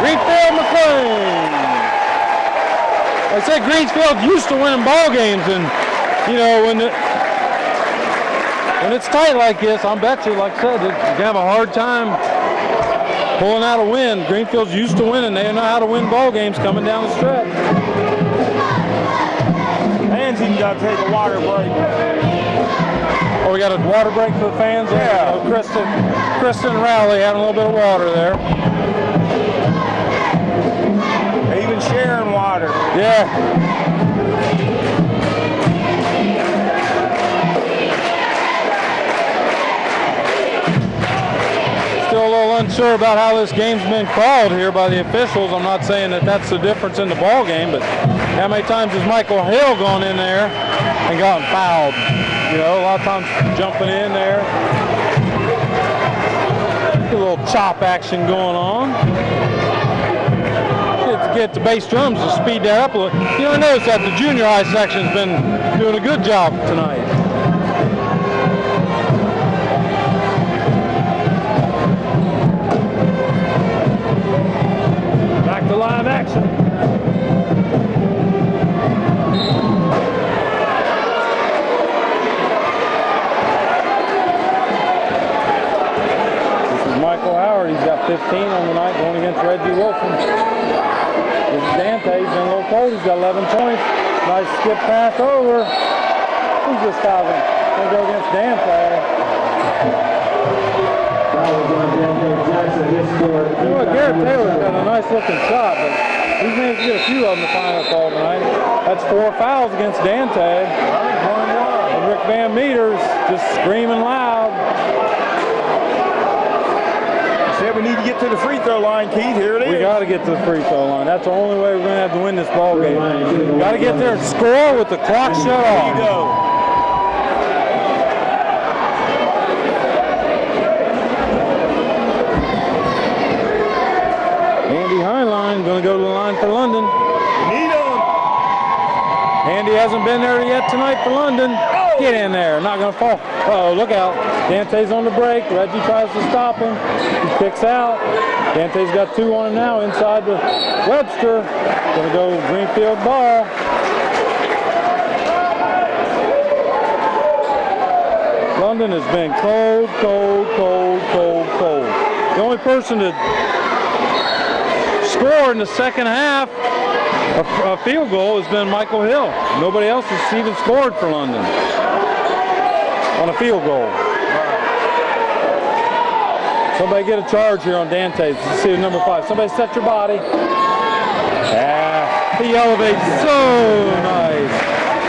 B: Greenfield McClain. Like I said, Greenfield's used to winning ball games, and you know when it's tight like this, I bet you, like I said, you're gonna have a hard time pulling out a win. Greenfield's used to winning. They know how to win ball games coming down the stretch.
A: Fans even got to take a water break.
B: Oh, we got a water break for the fans?
A: Yeah.
B: Kristen Rowley having a little bit of water there.
A: They even sharing water.
B: Yeah. Still a little unsure about how this game's been called here by the officials. I'm not saying that that's the difference in the ball game, but how many times has Michael Hill gone in there and gotten fouled? You know, a lot of times jumping in there. A little chop action going on. Get the bass drums to speed that up a little. You know, I noticed that the junior high section's been doing a good job tonight. Back to live action. He's got 15 on the night going against Reggie Wilson. This is Dante. He's been a little cold. He's got 11 points. Nice skip pass over. Who's this foul? Going to go against Dante. You know what, Garrett Taylor's got a nice looking shot, but he's managed to get a few of them to final call tonight. That's 4 fouls against Dante. And Rick Van Meters just screaming loud.
A: Said we need to get to the free throw line, Keith. Here it is.
B: We got to get to the free throw line. That's the only way we're going to have to win this ball game. Got to get there and score with the clock shut off.
A: There you go.
B: Andy Heinlein going to go to the line for London.
A: Need him.
B: Andy hasn't been there yet tonight for London. Get in there. Not going to fall. Uh-oh, look out. Dante's on the break. Reggie tries to stop him. He kicks out. Dante's got 2 on him now inside the Webster. Going to go Greenfield ball. London has been cold, cold, cold, cold, cold. The only person to score in the second half, a field goal, has been Michael Hill. Nobody else has even scored for London on a field goal. Somebody get a charge here on Dante's. Let's see number 5. Somebody set your body. Yeah, he elevates so nice.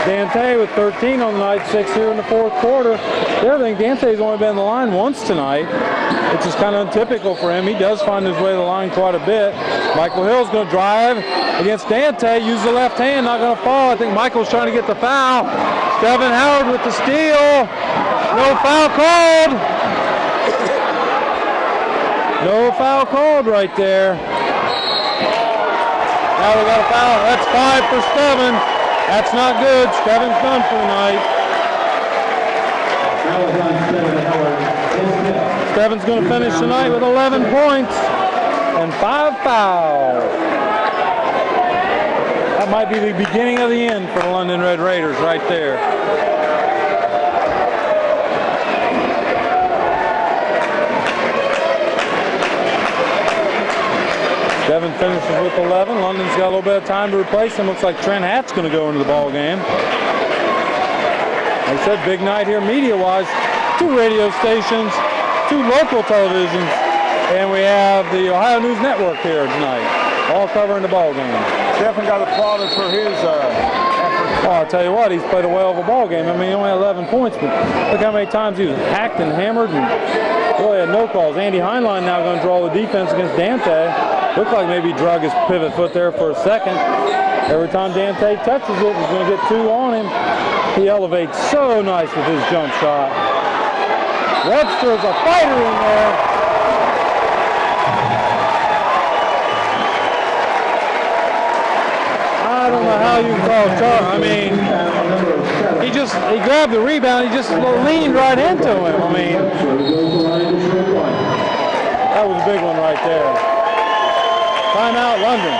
B: Dante with 13 on the night, 6 here in the 4th quarter. The other thing, Dante's only been in the line once tonight, which is kind of untypical for him. He does find his way to the line quite a bit. Michael Hill's going to drive against Dante, use the left hand, not going to fall. I think Michael's trying to get the foul. Stephen Howard with the steal. No foul called. No foul called right there. Now we got a foul. That's 5 for Stephen. That's not good. Steven's done for the night. Steven's going to finish tonight with 11 points and 5 fouls. That might be the beginning of the end for the London Red Raiders right there. Steven finishes with 11. London's got a little bit of time to replace him. Looks like Trent Hatt's going to go into the ball game. Like I said, big night here media-wise. 2 radio stations, 2 local televisions, and we have the Ohio News Network here tonight, all covering the ball game.
A: Stephen got applauded for his effort.
B: Oh, I'll tell you what, he's played a whale of a ball game. I mean, he only had 11 points, but look how many times he was hacked and hammered, and boy, had no calls. Andy Heinlein now going to draw the defense against Dante. Looked like maybe he drug his pivot foot there for a second. Every time Dante touches it, he's going to get 2 on him. He elevates so nice with his jump shot. Webster's a fighter in there. I don't know how you can call it charge. I mean, he grabbed the rebound, he just leaned right into him. I mean, that was a big one right there. Timeout, London.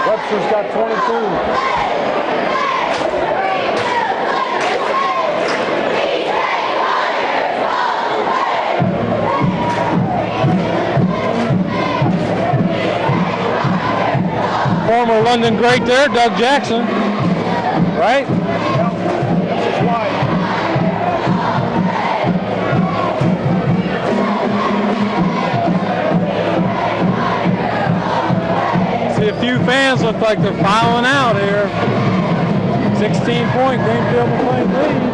B: Webster's got 22. Former London great there, Doug Jackson, right? See a few fans look like they're filing out here. 16-point Greenfield McClain lead.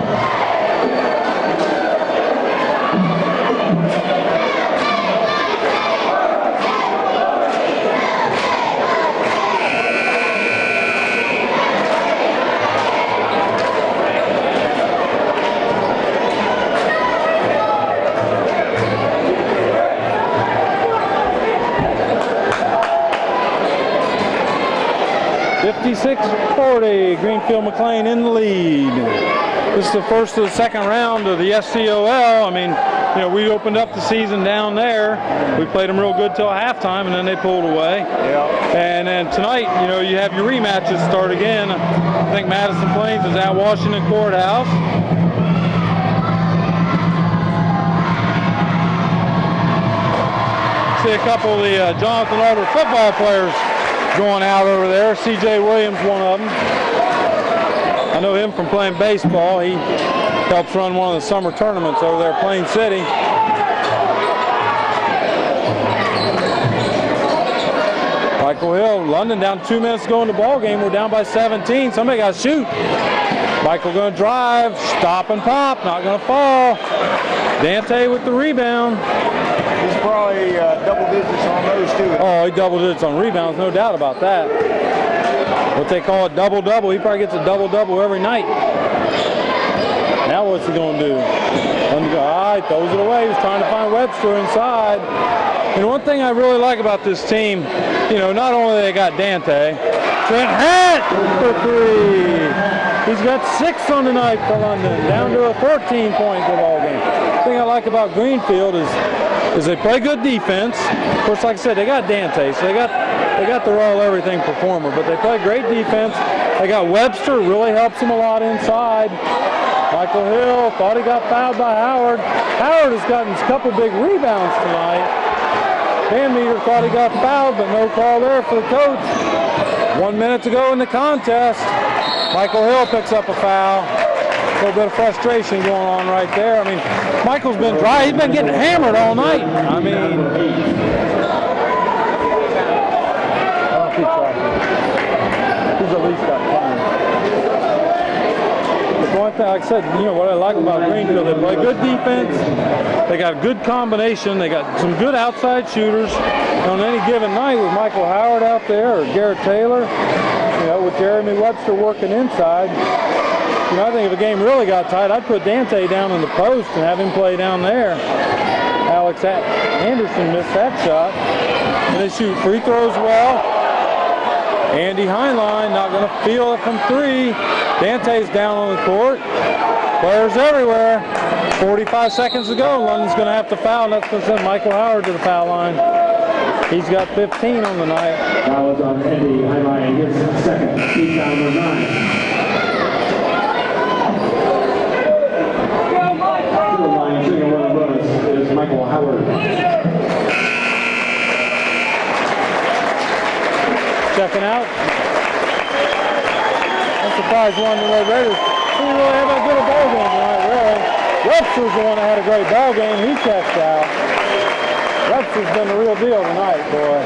B: .40, Greenfield McClain in the lead. This is the first of the second round of the SCOL. I mean, you know, we opened up the season down there. We played them real good till halftime, and then they pulled away.
A: Yeah.
B: And then tonight, you know, you have your rematches start again. I think Madison Plains is at Washington Courthouse. See a couple of the Jonathan Alder football players going out over there. C.J. Williams, one of them. I know him from playing baseball. He helps run one of the summer tournaments over there at Plain City. Michael Hill, London down 2 minutes to go in the ball game. We're down by 17. Somebody got to shoot. Michael going to drive, stop and pop, not going to fall. Dante with the rebound.
A: He's probably double digits on those too.
B: Oh, he double digits on rebounds, no doubt about that. What they call a double-double. He probably gets a double-double every night. Now what's he going to do? All right, throws it away. He's trying to find Webster inside. And one thing I really like about this team, you know, not only they got Dante, Trent Hatt for 3. He's got 6 on the night for London, down to a 13-point ball game. The thing I like about Greenfield is they play good defense. Of course, like I said, they got Dante, so they got the raw everything performer, but they play great defense. They got Webster, really helps them a lot inside. Michael Hill thought he got fouled by Howard. Howard has gotten a couple big rebounds tonight. Van Meter thought he got fouled, but no call there for the coach. 1 minute to go in the contest. Michael Hill picks up a foul. A little bit of frustration going on right there. I mean, Michael's been dry. He's been getting hammered all night. I mean, I'll keep tracking. He's at least got time. But one thing, like I said, you know what I like about Greenfield, they play good defense. They got a good combination. They got some good outside shooters. And on any given night with Michael Howard out there or Garrett Taylor, you know, with Jeremy Webster working inside, you know, I think if a game really got tight, I'd put Dante down in the post and have him play down there. Alex Anderson missed that shot. And they shoot free throws well. Andy Heinlein not going to feel it from 3. Dante's down on the court. Players everywhere. 45 seconds to go. London's going to have to foul, and that's going to send Michael Howard to the foul line. He's got 15 on the night.
C: Foul is on Andy Heinlein, his second. He's down number 9. Is Michael Howard.
B: Checking out. I'm surprised one of the Red Raiders didn't really have that good a ball game tonight, really. Webster's the one that had a great ball game. He checked out. Webster's been the real deal tonight, boy.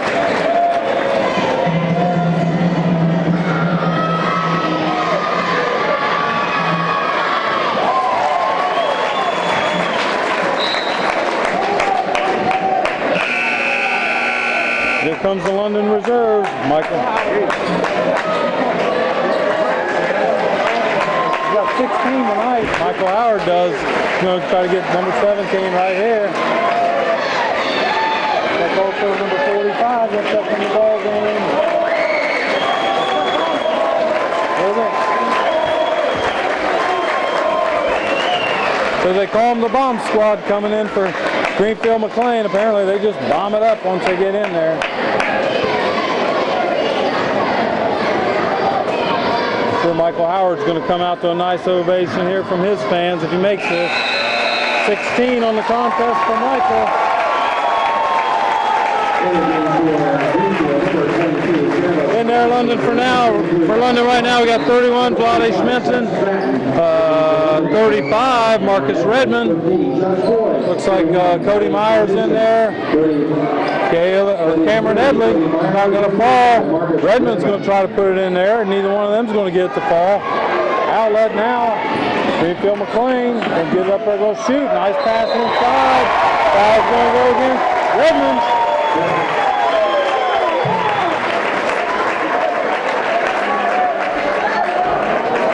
B: Here comes the London reserve, Michael. He's got 16 tonight. Michael Howard does. He's going to try to get number 17 right here. That's also number 45. Gets up in the ball game. So they call them the bomb squad coming in for Greenfield McClain. Apparently they just bomb it up once they get in there. I'm sure Michael Howard's going to come out to a nice ovation here from his fans if he makes this. 16 on the contest for Michael. In there, London for now. For London right now, we got 31, Vlade Schmenson. 35, Marcus Redmond. Looks like Cody Myers in there. Cameron Edley not going to fall. Redmond's going to try to put it in there, and neither one of them is going to get it to fall. Outlet now. Greenfield McClain and get it up there, go shoot. Nice pass inside. Foul's going to go against Redmond.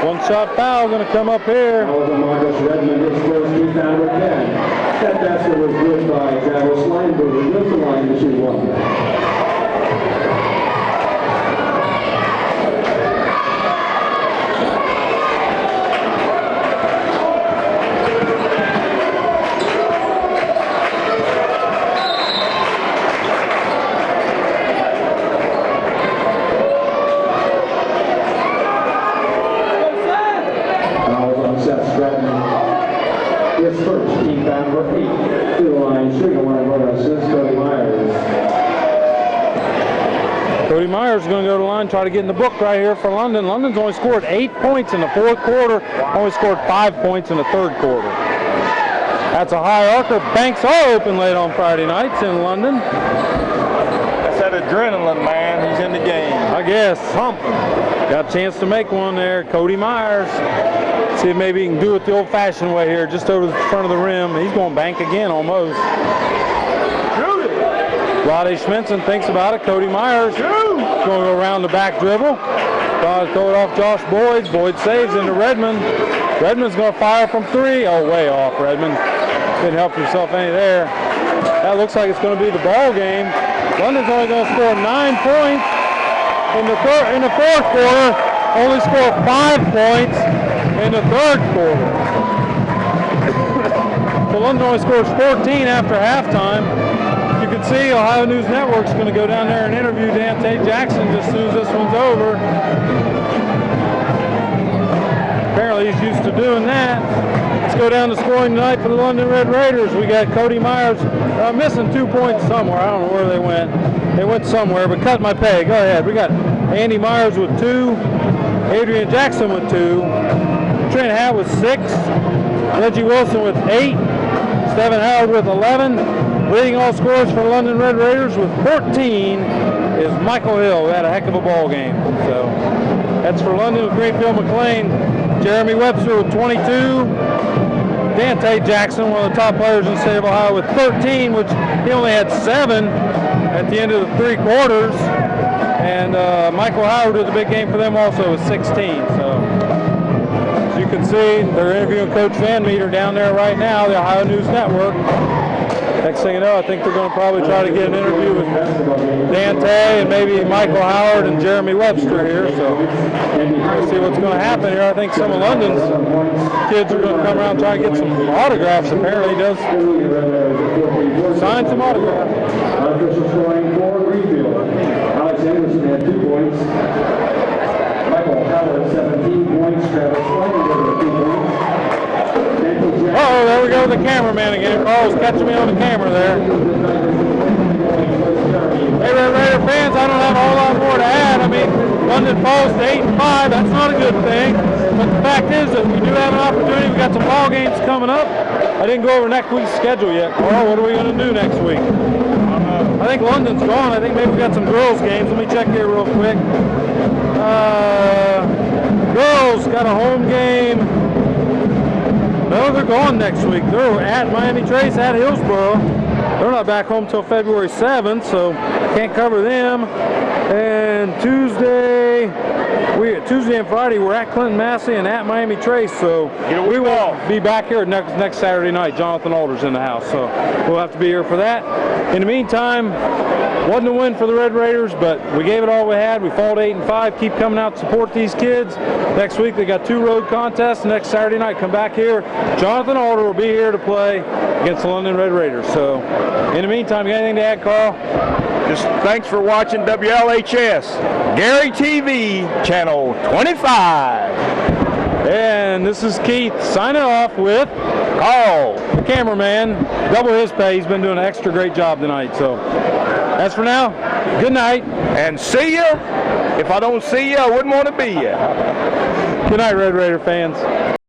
B: One-shot foul going to come up here.
C: Marcus Redmond, his first rebound again. That basket was good by Travis Lineberger. Goes the line to shoot 1.
B: Myers is going to go to the line, try to get in the book right here for London. London's only scored 8 points in the fourth quarter, only scored 5 points in the third quarter. That's a high archer. Banks are open late on Friday nights in London.
A: That's that adrenaline, man. He's in the game.
B: I guess.
A: Pumping.
B: Got a chance to make one there. Cody Myers. See if maybe he can do it the old-fashioned way here, just over the front of the rim. He's going bank again almost. Roddy Schminson thinks about it. Cody Myers going to go around the back dribble. Throw it off Josh Boyd. Boyd saves into Redmond. Redmond's going to fire from 3. Oh, way off, Redmond. Didn't help himself any there. That looks like it's going to be the ball game. London's only going to score 9 points in the fourth quarter. Only scored 5 points in the third quarter. So London only scores 14 after halftime. You can see Ohio News Network's going to go down there and interview Dante Jackson just as soon as this one's over. Apparently he's used to doing that. Let's go down to scoring tonight for the London Red Raiders. We got Cody Myers missing 2 points somewhere. I don't know where they went. They went somewhere, but cut my pay. Go ahead. We got Andy Myers with 2, Adrian Jackson with 2, Trent Howe with 6, Reggie Wilson with 8, Stephen Howard with 11. Leading all scorers for the London Red Raiders with 14 is Michael Hill, who had a heck of a ball game. So that's for London with Greenfield McClain. Jeremy Webster with 22. Dante Jackson, one of the top players in the state of Ohio, with 13, which he only had 7 at the end of the 3 quarters. And Michael Howard was a big game for them also with 16. So as you can see, they're interviewing Coach Van Meter down there right now, the Ohio News Network. Next thing you know, I think they're going to probably try to get an interview with Dante and maybe Michael Howard and Jeremy Webster here. So we'll see what's going to happen here. I think some of London's kids are going to come around and try to get some autographs. Apparently he does sign some autographs.
C: Unofficial scoring for Greenfield. Alex Anderson had 2 points. Michael Howard 17 points. Travis White with 2 points.
B: Uh-oh, there we go with the cameraman again. Carl's catching me on the camera there. Hey, Red Raider fans, I don't have a whole lot more to add. I mean, London falls to 8-5. That's not a good thing. But the fact is that we do have an opportunity. We got some ball games coming up. I didn't go over next week's schedule yet. Carl, what are we going to do next week? I think London's gone. I think maybe we got some girls games. Let me check here real quick. Girls got a home game. No, they're gone next week. They're at Miami Trace, at Hillsboro. They're not back home till February 7th, so can't cover them. And Tuesday and Friday, we're at Clinton Massey and at Miami Trace, so we will be back here next Saturday night. Jonathan Alder's in the house, so we'll have to be here for that. In the meantime, wasn't a win for the Red Raiders, but we gave it all we had. We fought 8-5. Keep coming out to support these kids. Next week, they got 2 road contests. Next Saturday night, come back here. Jonathan Alder will be here to play against the London Red Raiders. So, in the meantime, you got anything to add, Carl?
A: Just thanks for watching WLHS, Gary TV, channel 25.
B: And this is Keith signing off with
A: Carl,
B: the cameraman. Double his pay. He's been doing an extra great job tonight. So, as for now, good night.
A: And see ya. If I don't see ya, I wouldn't want to be ya.
B: Good night, Red Raider fans.